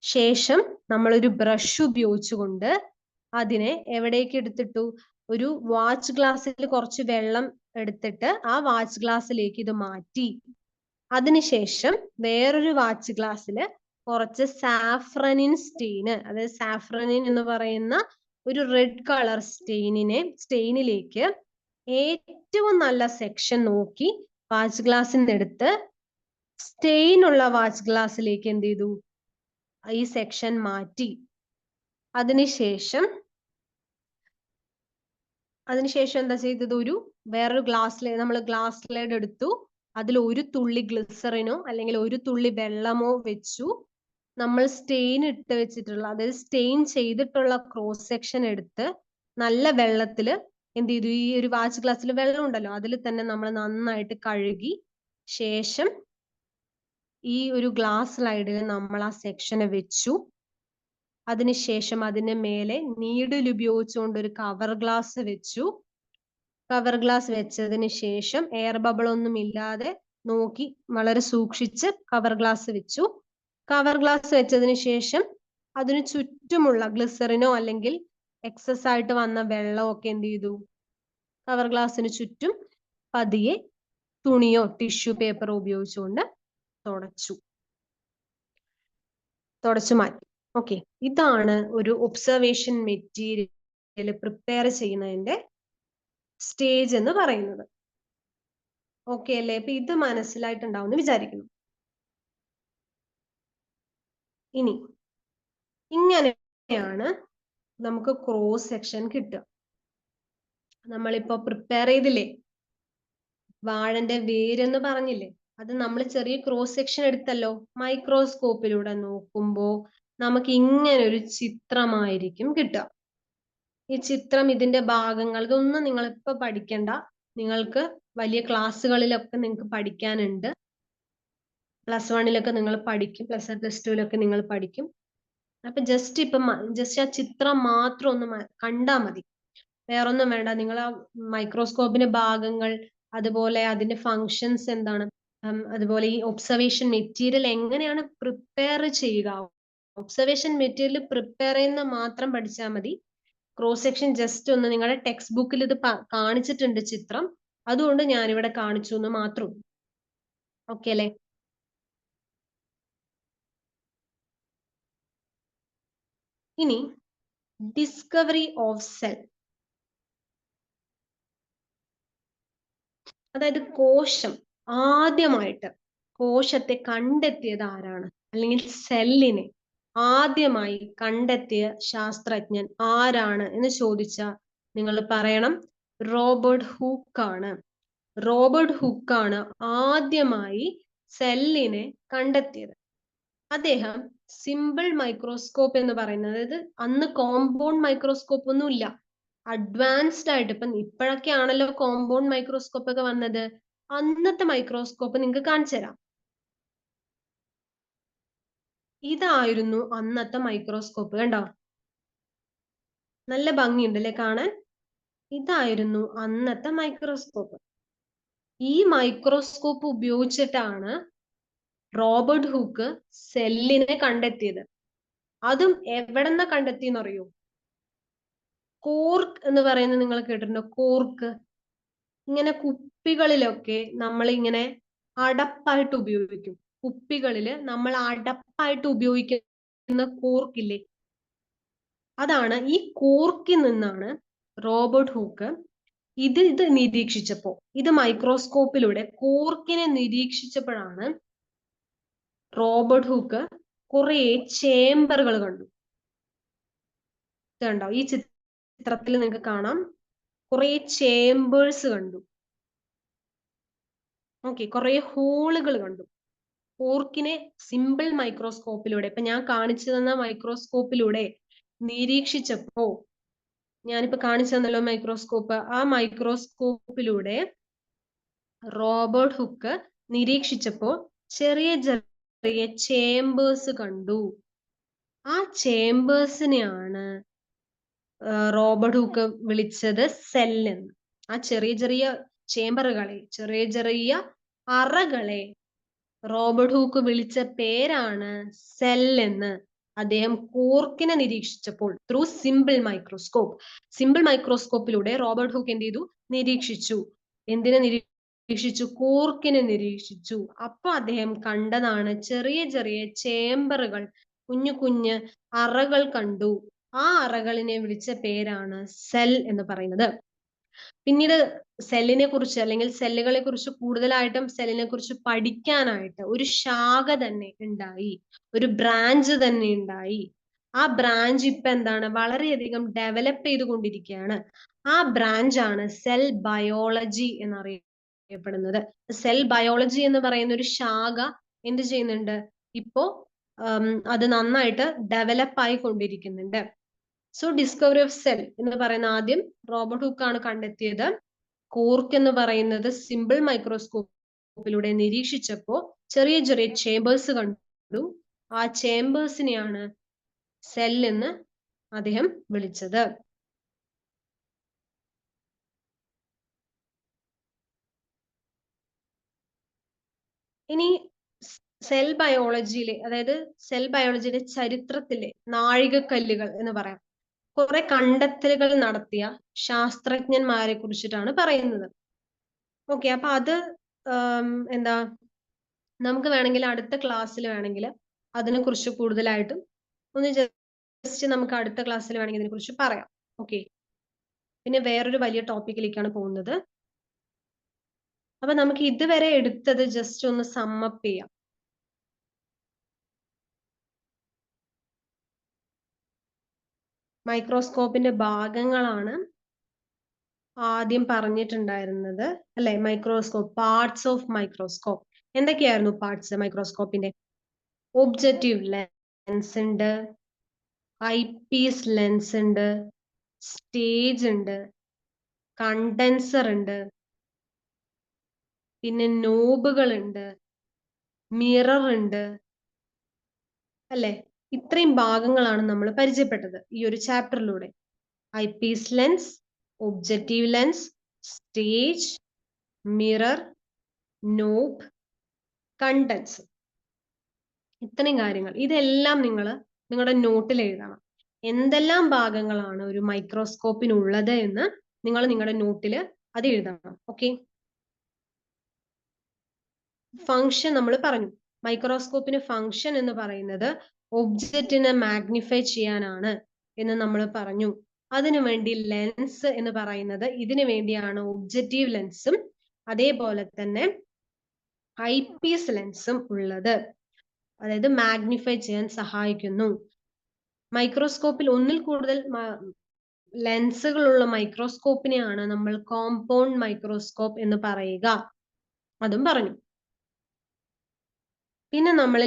A: ശേഷം നമ്മൾ ഒരു ബ്രഷ് ഉപയോഗിച്ചുകൊണ്ട് അതിനെ എവിടേക്ക് എടുത്തിട്ടു? ഒരു വാച്ച് ഗ്ലാസ്സിൽ കുറച്ച് വെള്ളം എടുത്തിട്ട് ആ വാച്ച് ഗ്ലാസ്സിലേക്ക് ഇത് മാറ്റി. അതിനുശേഷം വേറൊരു വാച്ച് ഗ്ലാസ്സിൽ കുറച്ച് സാഫ്രനിൻ സ്റ്റെയിന്, അതായത് സാഫ്രനിൻ എന്ന് പറയുന്ന ഒരു റെഡ് കളർ സ്റ്റെയിനിലേക്ക് ഏറ്റവും നല്ല സെക്ഷൻ നോക്കി വാച്ച് ഗ്ലാസ്സിൽ നിന്ന് എടുത്ത് സ്റ്റെയിൻ ഉള്ള വാച്ച് ഗ്ലാസ്സിലേക്ക് എന്ത് ചെയ്തു? ഈ സെക്ഷൻ മാറ്റി. അതിനുശേഷം എന്താ ചെയ്തത്? വേറൊരു നമ്മൾ ഗ്ലാസ് സ്ലൈഡ് എടുത്തു. അതിൽ ഒരു തുള്ളി ഗ്ലിസറിനോ അല്ലെങ്കിൽ ഒരു തുള്ളി വെള്ളമോ വെച്ചു. നമ്മൾ സ്റ്റെയിൻ ഇട്ട് വെച്ചിട്ടുള്ള, അതായത് സ്റ്റെയിൻ ചെയ്തിട്ടുള്ള ക്രോസ് സെക്ഷൻ എടുത്ത് നല്ല വെള്ളത്തില് എന്ത് ചെയ്തു, ഈ ഒരു വാച്ച് ഗ്ലാസ്സിൽ വെള്ളം ഉണ്ടല്ലോ അതിൽ തന്നെ നമ്മൾ നന്നായിട്ട് കഴുകി ശേഷം ഈ ഒരു ഗ്ലാസ് സ്ലൈഡിൽ നമ്മൾ ആ സെക്ഷനെ വെച്ചു. അതിനുശേഷം അതിന് മേലെ നീഡിൽ ഉപയോഗിച്ചുകൊണ്ട് ഒരു കവർ ഗ്ലാസ് വെച്ചു. കവർ ഗ്ലാസ് വെച്ചതിന് ശേഷം എയർ ബബിൾ ഒന്നും ഇല്ലാതെ നോക്കി വളരെ സൂക്ഷിച്ച് കവർ ഗ്ലാസ് വെച്ചു. കവർ ഗ്ലാസ് വെച്ചതിന് ശേഷം അതിന് ചുറ്റുമുള്ള ഗ്ലിസറിനോ അല്ലെങ്കിൽ എക്സസ് ആയിട്ട് വന്ന വെള്ളമൊക്കെ എന്ത് ചെയ്തു, കവർ ഗ്ലാസ്സിന് ചുറ്റും പതിയെ തുണിയോ ടിഷ്യൂ പേപ്പറോ ഉപയോഗിച്ചുകൊണ്ട് തുടച്ചു മാറ്റി. ഓക്കെ, ഇതാണ് ഒരു ഒബ്സർവേഷൻ മെറ്റീരിയൽ പ്രിപ്പയർ ചെയ്യുന്നതിന്റെ സ്റ്റേജ് എന്ന് പറയുന്നത്. ഓക്കെ അല്ലേ? അപ്പൊ ഇത് മനസ്സിലായിട്ടുണ്ടാവും എന്ന് വിചാരിക്കുന്നു. ഇനി ഇങ്ങനെയാണ് നമുക്ക് ക്രോസ് സെക്ഷൻ കിട്ടുക. നമ്മളിപ്പോ പ്രിപ്പയർ ചെയ്തില്ലേ, വാഴന്റെ വേരെന്ന് പറഞ്ഞില്ലേ, അത് നമ്മൾ ചെറിയ ക്രോസ് സെക്ഷൻ എടുത്തല്ലോ. മൈക്രോസ്കോപ്പിലൂടെ നോക്കുമ്പോ നമുക്ക് ഇങ്ങനെ ഒരു ചിത്രമായിരിക്കും കിട്ടുക. ഈ ചിത്രം, ഇതിന്റെ ഭാഗങ്ങൾ, ഇതൊന്നും നിങ്ങൾ ഇപ്പൊ പഠിക്കണ്ട, നിങ്ങൾക്ക് വലിയ ക്ലാസ്സുകളിലൊക്കെ നിങ്ങൾക്ക് പഠിക്കാനുണ്ട്. +1 നിങ്ങൾ പഠിക്കും, +2 നിങ്ങൾ പഠിക്കും. അപ്പൊ ജസ്റ്റ് ആ ചിത്രം മാത്രം ഒന്ന് കണ്ടാൽ മതി, വേറൊന്നും വേണ്ട. നിങ്ങൾ ആ മൈക്രോസ്കോപ്പിന്റെ ഭാഗങ്ങൾ, അതുപോലെ അതിന്റെ ഫങ്ഷൻസ് എന്താണ്, അതുപോലെ ഈ ഒബ്സർവേഷൻ മെറ്റീരിയൽ എങ്ങനെയാണ് പ്രിപ്പയർ ചെയ്യുക, ഒബ്സർവേഷൻ മെറ്റീരിയൽ പ്രിപ്പയർ ചെയ്യുന്ന മാത്രം പഠിച്ചാൽ മതി. ക്രോസ് സെക്ഷൻ ജസ്റ്റ് ഒന്ന് നിങ്ങളുടെ ടെക്സ്റ്റ് ബുക്കിൽ ഇത് കാണിച്ചിട്ടുണ്ട് ചിത്രം, അതുകൊണ്ട് ഞാനിവിടെ കാണിച്ചു എന്ന് മാത്രം. ഓക്കെ അല്ലേ? ഇനി ഡിസ്കവറി ഓഫ് സെൽ, അതായത് കോശം ആദ്യമായിട്ട് കോശത്തെ കണ്ടെത്തിയത് ആരാണ്, അല്ലെങ്കിൽ സെല്ലിനെ ആദ്യമായി കണ്ടെത്തിയ ശാസ്ത്രജ്ഞൻ ആരാണ് എന്ന് ചോദിച്ചാൽ നിങ്ങൾ പറയണം റോബർട്ട് ഹൂക്ക് ആണ്. റോബർട്ട് ഹൂക്ക് ആണ് ആദ്യമായി സെല്ലിനെ കണ്ടെത്തിയത്. അദ്ദേഹം സിമ്പിൾ മൈക്രോസ്കോപ്പ് എന്ന് പറയുന്നത്, അതായത് അന്ന് കോമ്പൗണ്ട് മൈക്രോസ്കോപ്പ് ഒന്നും ഇല്ല, അഡ്വാൻസ്ഡ് ആയിട്ട്, ഇപ്പോഴൊക്കെ ആണല്ലോ കോമ്പൗണ്ട് മൈക്രോസ്കോപ്പ് ഒക്കെ വന്നത്. അന്നത്തെ മൈക്രോസ്കോപ്പ് നിങ്ങൾക്ക് കാണിച്ചു തരാം. ഇതായിരുന്നു അന്നത്തെ മൈക്രോസ്കോപ്പ്. കണ്ടോ, നല്ല ഭംഗിയുണ്ടല്ലേ കാണാൻ. ഇതായിരുന്നു അന്നത്തെ മൈക്രോസ്കോപ്പ്. ഈ മൈക്രോസ്കോപ്പ് ഉപയോഗിച്ചിട്ടാണ് റോബർട്ട് ഹൂക്ക് സെല്ലിനെ കണ്ടെത്തിയത്. അതും എവിടെന്നാ കണ്ടെത്തിയെന്ന് അറിയോ? കോർക്ക് എന്ന് പറയുന്നത് നിങ്ങൾ കേട്ടിട്ടുണ്ടോ? കോർക്ക്, ഇങ്ങനെ കുപ്പികളിലൊക്കെ നമ്മൾ ഇങ്ങനെ അടപ്പായിട്ട് ഉപയോഗിക്കും. കുപ്പികളില് നമ്മൾ അടപ്പായിട്ട് ഉപയോഗിക്കുന്ന കോർക്കില്ലേ, അതാണ്. ഈ കോർക്കിൽ നിന്നാണ് റോബർട്ട് ഹൂക്ക് ഇത് നിരീക്ഷിച്ചപ്പോ, ഇത് മൈക്രോസ്കോപ്പിലൂടെ കോർക്കിനെ നിരീക്ഷിച്ചപ്പോഴാണ് റോബർട്ട് ഹൂക്ക് കുറെ ചേംബറുകൾ കണ്ടു. കണ്ടോ, ഈ ചിത്രത്തിൽ നിങ്ങൾക്ക് കാണാം, കുറെ ചേംബേഴ്സ് കണ്ടു. ഓക്കെ, കുറെ ഹോളുകൾ കണ്ടു. കോർക്കിനെ സിമ്പിൾ മൈക്രോസ്കോപ്പിലൂടെ, ഇപ്പൊ ഞാൻ കാണിച്ചു തന്ന മൈക്രോസ്കോപ്പിലൂടെ നിരീക്ഷിച്ചപ്പോ, ഞാനിപ്പോ കാണിച്ചു തന്നല്ലോ മൈക്രോസ്കോപ്പ്, ആ മൈക്രോസ്കോപ്പിലൂടെ റോബർട്ട് ഹൂക്ക് നിരീക്ഷിച്ചപ്പോ ചെറിയ ചെറിയ ചേംബേഴ്സ് കണ്ടു. ആ ചേംബേഴ്സിനെയാണ് റോബർട്ട് ഹൂക്ക് വിളിച്ചത് സെൽ എന്ന്. ആ ചെറിയ ചെറിയ ചേംബറുകളെ, ചെറിയ ചെറിയ അറകളെ റോബർട്ട് ഹൂക്ക് വിളിച്ച പേരാണ് സെൽ എന്ന്. അദ്ദേഹം കോർക്കിനെ നിരീക്ഷിച്ചപ്പോൾ ത്രൂ സിമ്പിൾ മൈക്രോസ്കോപ്പ്, സിമ്പിൾ മൈക്രോസ്കോപ്പിലൂടെ റോബർട്ട് ഹൂക്ക് എന്ത് ചെയ്തു, നിരീക്ഷിച്ചു. എന്തിനെ നിരീക്ഷിച്ചു? കോർക്കിനെ നിരീക്ഷിച്ചു. അപ്പൊ അദ്ദേഹം കണ്ടതാണ് ചെറിയ ചെറിയ ചേംബറുകൾ, കുഞ്ഞു കുഞ്ഞ് അറകൾ കണ്ടു. ആ അറകളിനെ വിളിച്ച പേരാണ് സെൽ എന്ന് പറയുന്നത്. പിന്നീട് സെല്ലിനെ കുറിച്ച്, അല്ലെങ്കിൽ സെല്ലുകളെ കുറിച്ച് കൂടുതലായിട്ടും സെല്ലിനെ കുറിച്ച് പഠിക്കാനായിട്ട് ഒരു ശാഖ തന്നെ ഉണ്ടായി, ഒരു ബ്രാഞ്ച് തന്നെ ഉണ്ടായി. ആ ബ്രാഞ്ച് ഇപ്പൊ എന്താണ്, വളരെയധികം ഡെവലപ്പ് ചെയ്തുകൊണ്ടിരിക്കുകയാണ്. ആ ബ്രാഞ്ച് ആണ് സെൽ ബയോളജി എന്നറിയപ്പെടുന്നത്. സെൽ ബയോളജി എന്ന് പറയുന്ന ഒരു ശാഖ എന്ത് ചെയ്യുന്നുണ്ട്, ഇപ്പോ അത് നന്നായിട്ട് ഡെവലപ്പ് ആയിക്കൊണ്ടിരിക്കുന്നുണ്ട്. സോ ഡിസ്കവറി ഓഫ് സെൽ എന്ന് പറയുന്ന ആദ്യം റോബർട്ട് ഹുക്ക് ആണ് കണ്ടെത്തിയത്. കോർക്ക് എന്ന് പറയുന്നത് സിമ്പിൾ മൈക്രോസ്കോപ്പിലൂടെ നിരീക്ഷിച്ചപ്പോ ചെറിയ ചെറിയ ചേംബേഴ്സ് കണ്ടു. ആ ചേംബേഴ്സിനെയാണ് സെൽ എന്ന് അദ്ദേഹം വിളിച്ചത്. ഇനി സെൽ ബയോളജിയിലെ, അതായത് സെൽ ബയോളജിയുടെ ചരിത്രത്തിലെ നാഴികക്കല്ലുകൾ എന്ന് പറയാം, കുറെ കണ്ടെത്തലുകൾ നടത്തിയ ശാസ്ത്രജ്ഞന്മാരെ കുറിച്ചിട്ടാണ് പറയുന്നത്. ഓക്കെ, അപ്പൊ അത് എന്താ, നമുക്ക് വേണമെങ്കിൽ അടുത്ത ക്ലാസ്സിൽ വേണമെങ്കിൽ അതിനെ കുറിച്ച് കൂടുതലായിട്ടും ഒന്ന് ജസ്റ്റ് നമുക്ക് അടുത്ത ക്ലാസ്സിൽ വേണമെങ്കിൽ ഇതിനെ കുറിച്ച് പറയാം. ഓക്കെ, പിന്നെ വേറൊരു വലിയ ടോപ്പിക്കിലേക്കാണ് പോകുന്നത്. അപ്പൊ നമുക്ക് ഇതുവരെ എടുത്തത് ജസ്റ്റ് ഒന്ന് സമ്മപ്പ് ചെയ്യാം. മൈക്രോസ്കോപ്പിന്റെ ഭാഗങ്ങളാണ് ആദ്യം പറഞ്ഞിട്ടുണ്ടായിരുന്നത് അല്ലെ? Microscope, parts of microscope. എന്തൊക്കെയായിരുന്നു പാർട്സ് മൈക്രോസ്കോപ്പിന്റെ? ഒബ്ജക്റ്റീവ് ലെൻസ് ഉണ്ട്, ഐപീസ് ലെൻസ് ഉണ്ട്, സ്റ്റേജ് ഉണ്ട്, കണ്ടൻസർ ഉണ്ട്, പിന്നെ നോബുകൾ ഉണ്ട്, മിറർ ഉണ്ട് അല്ലെ? ഇത്രയും ഭാഗങ്ങളാണ് നമ്മൾ പരിചയപ്പെട്ടത് ഈ ഒരു ചാപ്റ്ററിലൂടെ. Eyepiece lens, objective lens, stage, mirror, knob, condenser. ഇത്രയും കാര്യങ്ങൾ, ഇതെല്ലാം നിങ്ങൾ നിങ്ങളുടെ നോട്ടിൽ എഴുതണം. എന്തെല്ലാം ഭാഗങ്ങളാണ് ഒരു മൈക്രോസ്കോപ്പിനുള്ളത് എന്ന് നിങ്ങൾ നിങ്ങളുടെ നോട്ടിൽ അത് എഴുതണം. ഓക്കെ, ഫങ്ഷൻ നമ്മൾ പറഞ്ഞു. മൈക്രോസ്കോപ്പിന് ഫങ്ഷൻ എന്ന് പറയുന്നത് ഒബ്ജക്റ്റിനെ മാഗ്നിഫൈ ചെയ്യാനാണ് എന്ന് നമ്മൾ പറഞ്ഞു. അതിനുവേണ്ടി ലെൻസ് എന്ന് പറയുന്നത് ഇതിനു വേണ്ടിയാണ് ഒബ്ജക്റ്റീവ് ലെൻസും അതേപോലെ തന്നെ ഐപീസ് ലെൻസും ഉള്ളത്. അതായത് മാഗ്നിഫൈ ചെയ്യാൻ സഹായിക്കുന്നു. മൈക്രോസ്കോപ്പിൽ ഒന്നിൽ കൂടുതൽ ലെൻസുകളുള്ള മൈക്രോസ്കോപ്പിനെയാണ് നമ്മൾ കോമ്പൗണ്ട് മൈക്രോസ്കോപ്പ് എന്ന് പറയുക. അതും പറഞ്ഞു. പിന്നെ നമ്മൾ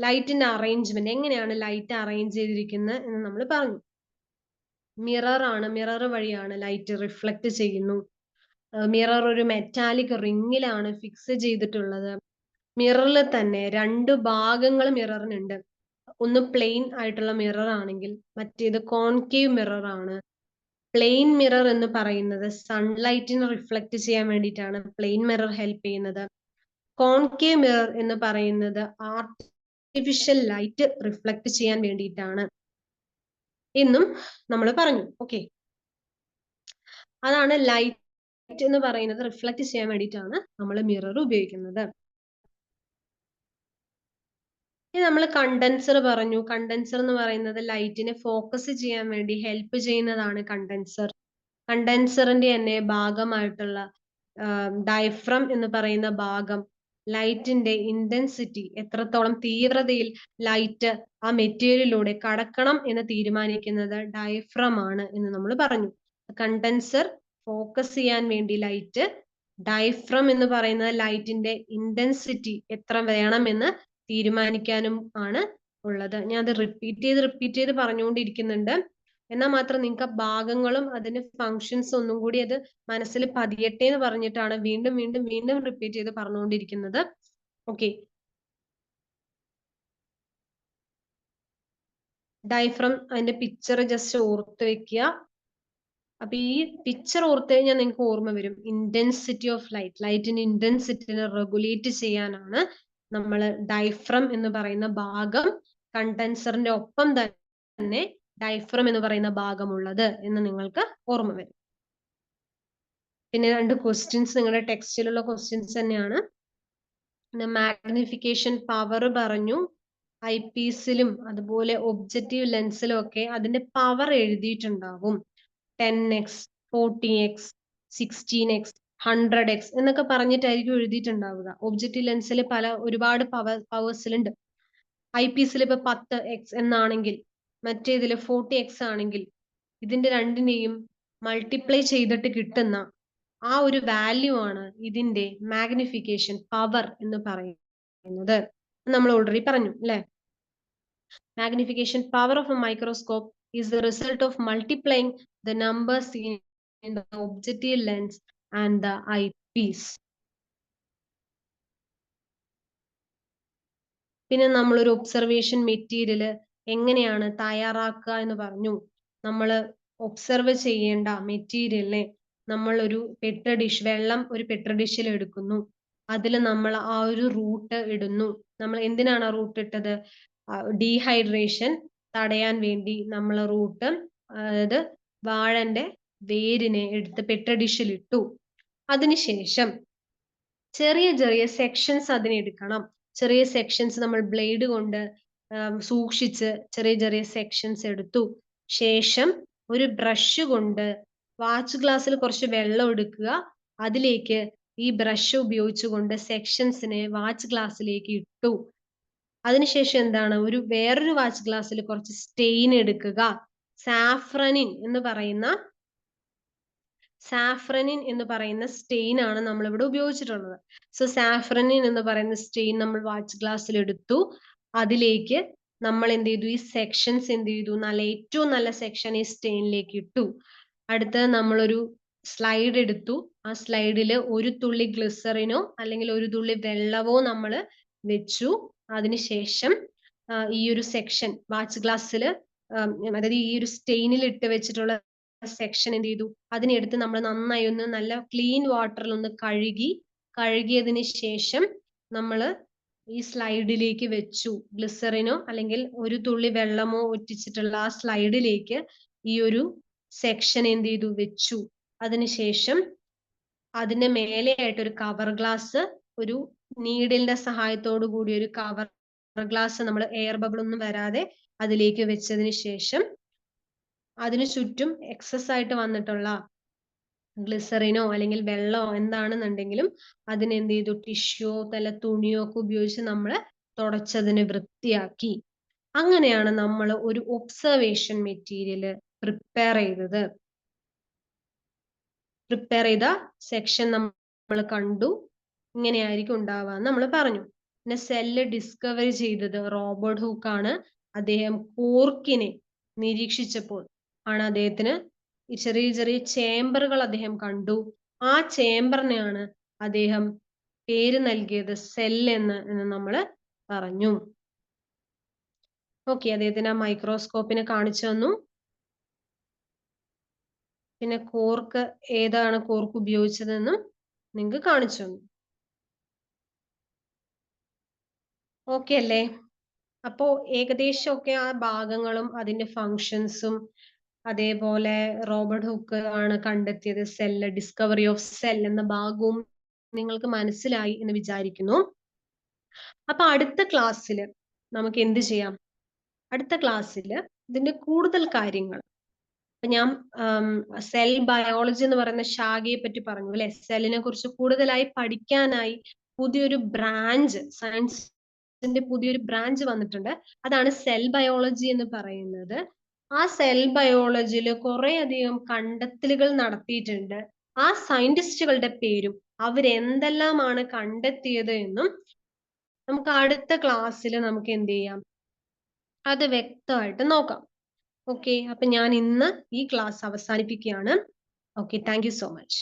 A: ലൈറ്റിന്റെ അറേഞ്ച്മെന്റ്, എങ്ങനെയാണ് ലൈറ്റ് അറേഞ്ച് ചെയ്തിരിക്കുന്നത് എന്ന് നമ്മൾ പറഞ്ഞു. മിറർ ആണ്, മിറർ വഴിയാണ് ലൈറ്റ് റിഫ്ലക്ട് ചെയ്യുന്നു. മിറർ ഒരു മെറ്റാലിക് റിങ്ങിലാണ് ഫിക്സ് ചെയ്തിട്ടുള്ളത്. മിററിൽ തന്നെ രണ്ട് ഭാഗങ്ങൾ മിററിനുണ്ട്. ഒന്ന് പ്ലെയിൻ ആയിട്ടുള്ള മിറർ ആണെങ്കിൽ മറ്റേത് കോൺകേവ് മിറർ ആണ്. പ്ലെയിൻ മിറർ എന്ന് പറയുന്നത് സൺലൈറ്റിനെ റിഫ്ലക്ട് ചെയ്യാൻ വേണ്ടിയിട്ടാണ് പ്ലെയിൻ മിറർ ഹെൽപ്പ് ചെയ്യുന്നത്. കോൺകേവ് മിറർ എന്ന് പറയുന്നത് ആർട്ടിഫിഷ്യൽ ലൈറ്റ് റിഫ്ലക്ട് ചെയ്യാൻ വേണ്ടിയിട്ടാണ് എന്നും നമ്മൾ പറഞ്ഞു. ഓക്കെ, അതാണ് ലൈറ്റ് എന്ന് പറയുന്നത് റിഫ്ലക്ട് ചെയ്യാൻ വേണ്ടിയിട്ടാണ് നമ്മൾ മിറർ ഉപയോഗിക്കുന്നത്. ഇനി നമ്മൾ കണ്ടൻസർ പറഞ്ഞു. കണ്ടൻസർ എന്ന് പറയുന്നത് ലൈറ്റിനെ ഫോക്കസ് ചെയ്യാൻ വേണ്ടി ഹെൽപ്പ് ചെയ്യുന്നതാണ് കണ്ടൻസർ. കണ്ടൻസറിന്റെ തന്നെ ഭാഗമായിട്ടുള്ള ഡയഫ്രം എന്ന് പറയുന്ന ഭാഗം ലൈറ്റിന്റെ ഇന്റൻസിറ്റി, എത്രത്തോളം തീവ്രതയിൽ ലൈറ്റ് ആ മെറ്റീരിയലിലൂടെ കടക്കണം എന്ന് തീരുമാനിക്കുന്നത് ഡയഫ്രം ആണ് എന്ന് നമ്മൾ പറഞ്ഞു. കണ്ടൻസർ ഫോക്കസ് ചെയ്യാൻ വേണ്ടി ലൈറ്റ്, ഡയഫ്രം എന്ന് പറയുന്നത് ലൈറ്റിന്റെ ഇന്റൻസിറ്റി എത്ര വേണമെന്ന് തീരുമാനിക്കാനും ആണ് ഉള്ളത്. ഞാൻ അത് റിപ്പീറ്റ് ചെയ്ത് പറഞ്ഞുകൊണ്ടിരിക്കുന്നുണ്ട്. എന്നാൽ മാത്രം നിങ്ങൾക്ക് ആ ഭാഗങ്ങളും അതിന്റെ ഫങ്ഷൻസ് ഒന്നും കൂടി അത് മനസ്സിൽ പതിയട്ടെ എന്ന് പറഞ്ഞിട്ടാണ് വീണ്ടും വീണ്ടും വീണ്ടും റിപ്പീറ്റ് ചെയ്ത് പറഞ്ഞുകൊണ്ടിരിക്കുന്നത്. ഓക്കെ, ഡയഫ്രം അതിന്റെ പിക്ചർ ജസ്റ്റ് ഓർത്ത് വെക്കുക. അപ്പൊ ഈ പിക്ചർ ഓർത്ത് കഴിഞ്ഞാൽ നിങ്ങൾക്ക് ഓർമ്മ വരും ഇന്റൻസിറ്റി ഓഫ് ലൈറ്റ്. ലൈറ്റിന്റെ ഇന്റൻസിറ്റിനെ റെഗുലേറ്റ് ചെയ്യാനാണ് നമ്മൾ ഡയഫ്രം എന്ന് പറയുന്ന ഭാഗം, കണ്ടൻസറിന്റെ ഒപ്പം തന്നെ ഡയഫ്രം എന്ന് പറയുന്ന ഭാഗമുള്ളത് എന്ന് നിങ്ങൾക്ക് ഓർമ്മ വരും. പിന്നെ രണ്ട് ക്വസ്റ്റ്യൻസ് നിങ്ങളുടെ ടെക്സ്റ്റിലുള്ള ക്വസ്റ്റ്യൻസ് തന്നെയാണ്. മാഗ്നിഫിക്കേഷൻ പവർ പറഞ്ഞു. ഐപീസിലും അതുപോലെ ഒബ്ജക്റ്റീവ് ലെൻസിലും ഒക്കെ അതിന്റെ power എഴുതിയിട്ടുണ്ടാവും. 10x, 40x, 16x, 100x എന്നൊക്കെ പറഞ്ഞിട്ടായിരിക്കും എഴുതിയിട്ടുണ്ടാവുക. ഒബ്ജക്റ്റീവ് ലെൻസിൽ ഒരുപാട് പവേഴ്സിലുണ്ട്. ഐപീസിൽ ഇപ്പൊ 10x എന്നാണെങ്കിൽ മറ്റേതില് 40x ആണെങ്കിൽ ഇതിന്റെ രണ്ടിനെയും മൾട്ടിപ്ലൈ ചെയ്തിട്ട് കിട്ടുന്ന ആ ഒരു വാല്യൂ ആണ് ഇതിന്റെ മാഗ്നിഫിക്കേഷൻ പവർ എന്ന് പറയുന്നത്. നമ്മൾ ഓൾറെഡി പറഞ്ഞു അല്ലെ? Magnification power of a microscope is the result of multiplying the numbers seen in the objective lens and the eyepiece. പിന്നെ നമ്മളൊരു ഒബ്സർവേഷൻ മെറ്റീരിയൽ എങ്ങനെയാണ് തയ്യാറാക്കുക എന്ന് പറഞ്ഞു. നമ്മൾ ഒബ്സർവ് ചെയ്യേണ്ട മെറ്റീരിയലിനെ നമ്മൾ ഒരു പെട്ര ഡിഷ്, വെള്ളം ഒരു പെട്ര ഡിഷിൽ എടുക്കുന്നു. അതിൽ നമ്മൾ ആ ഒരു റൂട്ട് ഇടുന്നു. നമ്മൾ എന്തിനാണ് ആ റൂട്ട് ഇട്ടത്? ഡീഹൈഡ്രേഷൻ തടയാൻ വേണ്ടി നമ്മൾ റൂട്ട്, അതായത് വാഴന്റെ വേരിനെ എടുത്ത് പെട്ര ഡിഷിൽ ഇട്ടു. അതിനുശേഷം ചെറിയ ചെറിയ സെക്ഷൻസ് അതിനെടുക്കണം. ചെറിയ സെക്ഷൻസ് നമ്മൾ ബ്ലേഡ് കൊണ്ട് സൂക്ഷിച്ച് ചെറിയ ചെറിയ സെക്ഷൻസ് എടുത്തു. ശേഷം ഒരു ബ്രഷ് കൊണ്ട് വാച്ച് ഗ്ലാസ്സിൽ കുറച്ച് വെള്ളം എടുക്കുക. അതിലേക്ക് ഈ ബ്രഷ് ഉപയോഗിച്ചുകൊണ്ട് സെക്ഷൻസിനെ വാച്ച് ഗ്ലാസ്സിലേക്ക് ഇട്ടു. അതിനുശേഷം എന്താണ്, വേറൊരു വാച്ച് ഗ്ലാസ്സിൽ കുറച്ച് സ്റ്റെയിൻ എടുക്കുക. സാഫ്രനിൻ എന്ന് പറയുന്ന സ്റ്റെയിൻ ആണ് നമ്മൾ ഇവിടെ ഉപയോഗിച്ചിട്ടുള്ളത്. സോ സാഫ്രനിൻ എന്ന് പറയുന്ന സ്റ്റെയിൻ നമ്മൾ വാച്ച് ഗ്ലാസ്സിൽ എടുത്തു. അതിലേക്ക് നമ്മൾ എന്ത് ചെയ്തു? ഈ സെക്ഷൻസ് എന്ത് ചെയ്തു? ഏറ്റവും നല്ല സെക്ഷൻ ഈ സ്റ്റെയിനിലേക്ക് ഇട്ടു. അടുത്ത നമ്മളൊരു സ്ലൈഡ് എടുത്തു. ആ സ്ലൈഡിൽ ഒരു തുള്ളി ഗ്ലിസറിനോ അല്ലെങ്കിൽ ഒരു തുള്ളി വെള്ളമോ നമ്മൾ വെച്ചു. അതിനുശേഷം ഈ ഒരു സെക്ഷൻ വാച്ച് ഗ്ലാസ്സിൽ, അതായത് ഈ ഒരു സ്റ്റെയിനിൽ ഇട്ട് വെച്ചിട്ടുള്ള സെക്ഷൻ എന്ത് ചെയ്തു? അതിനെടുത്ത് നമ്മൾ നന്നായി ഒന്ന് നല്ല ക്ലീൻ വാട്ടറിൽ ഒന്ന് കഴുകിയതിന് ശേഷം നമ്മൾ ഈ സ്ലൈഡിലേക്ക് വെച്ചു. ഗ്ലിസറിനോ അല്ലെങ്കിൽ ഒരു തുള്ളി വെള്ളമോ ഒറ്റിച്ചിട്ടുള്ള ആ സ്ലൈഡിലേക്ക് ഈ ഒരു സെക്ഷൻ എന്ത് ചെയ്തു? വെച്ചു. അതിനുശേഷം അതിന്റെ മേലെയായിട്ട് ഒരു കവർ ഗ്ലാസ്, ഒരു നീഡിലിന്റെ സഹായത്തോടു കൂടി ഒരു കവർ ഗ്ലാസ് നമ്മൾ എയർ ബബിൾ ഒന്നും വരാതെ അതിലേക്ക് വെച്ചതിന് ശേഷം അതിനു ചുറ്റും എക്സസ് ആയിട്ട് വന്നിട്ടുള്ള ഗ്ലിസറിനോ അല്ലെങ്കിൽ വെള്ളമോ എന്താണെന്നുണ്ടെങ്കിലും അതിനെന്ത് ചെയ്തു? ടിഷ്യോ തുണിയോ ഒക്കെ ഉപയോഗിച്ച് നമ്മൾ തുടച്ചതിന് വൃത്തിയാക്കി. അങ്ങനെയാണ് നമ്മൾ ഒരു ഒബ്സർവേഷൻ മെറ്റീരിയൽ പ്രിപ്പയർ ചെയ്ത സെക്ഷൻ നമ്മൾ കണ്ടു. ഇങ്ങനെയായിരിക്കും ഉണ്ടാവുക നമ്മൾ പറഞ്ഞു. പിന്നെ സെല്ല് ഡിസ്കവറി ചെയ്തത് റോബർട്ട് ഹൂക്ക് ആണ്. അദ്ദേഹം കോർക്കിനെ നിരീക്ഷിച്ചപ്പോൾ ആണ് അദ്ദേഹത്തിന് ഈ ചെറിയ ചെറിയ ചേംബറുകൾ അദ്ദേഹം കണ്ടു. ആ ചേംബറിനെയാണ് അദ്ദേഹം പേര് നൽകിയത് സെൽ എന്ന് നമ്മൾ പറഞ്ഞു. ഓക്കെ, അദ്ദേഹത്തിന് ആ മൈക്രോസ്കോപ്പിനെ കാണിച്ചു തന്നു. പിന്നെ ഏതാണ് കോർക്ക് ഉപയോഗിച്ചതെന്നും നിങ്ങൾക്ക് കാണിച്ചു തന്നു. ഓക്കെ അല്ലേ? അപ്പോ ഏകദേശം ഒക്കെ ആ ഭാഗങ്ങളും അതിന്റെ ഫങ്ഷൻസും, അതേപോലെ റോബർട്ട് ഹൂക്ക് ആണ് കണ്ടെത്തിയത് സെല്ല്, ഡിസ്കവറി ഓഫ് സെൽ എന്ന ഭാഗവും നിങ്ങൾക്ക് മനസ്സിലായി എന്ന് വിചാരിക്കുന്നു. അപ്പൊ അടുത്ത ക്ലാസ്സിൽ നമുക്ക് എന്ത് ചെയ്യാം? അടുത്ത ക്ലാസ്സിൽ ഇതിന്റെ കൂടുതൽ കാര്യങ്ങൾ, ഞാൻ സെൽ ബയോളജി എന്ന് പറയുന്ന ശാഖയെ പറ്റി പറഞ്ഞു അല്ലെ. സെല്ലിനെ കുറിച്ച് കൂടുതലായി പഠിക്കാനായി പുതിയൊരു ബ്രാഞ്ച്, സയൻസിന്റെ പുതിയൊരു ബ്രാഞ്ച് വന്നിട്ടുണ്ട്. അതാണ് സെൽ ബയോളജി എന്ന് പറയുന്നത്. ആ സെൽ ബയോളജിയിൽ കുറെ അധികം കണ്ടെത്തലുകൾ നടത്തിയിട്ടുണ്ട്. ആ സയന്റിസ്റ്റുകളുടെ പേരും അവരെന്തെല്ലാമാണ് കണ്ടെത്തിയത് എന്നും നമുക്ക് അടുത്ത ക്ലാസ്സിൽ നമുക്ക് എന്ത് ചെയ്യാം? അത് വ്യക്തമായിട്ട് നോക്കാം. ഓക്കെ, അപ്പൊ ഞാൻ ഇന്ന് ഈ ക്ലാസ് അവസാനിപ്പിക്കുകയാണ്. Okay, thank you so much.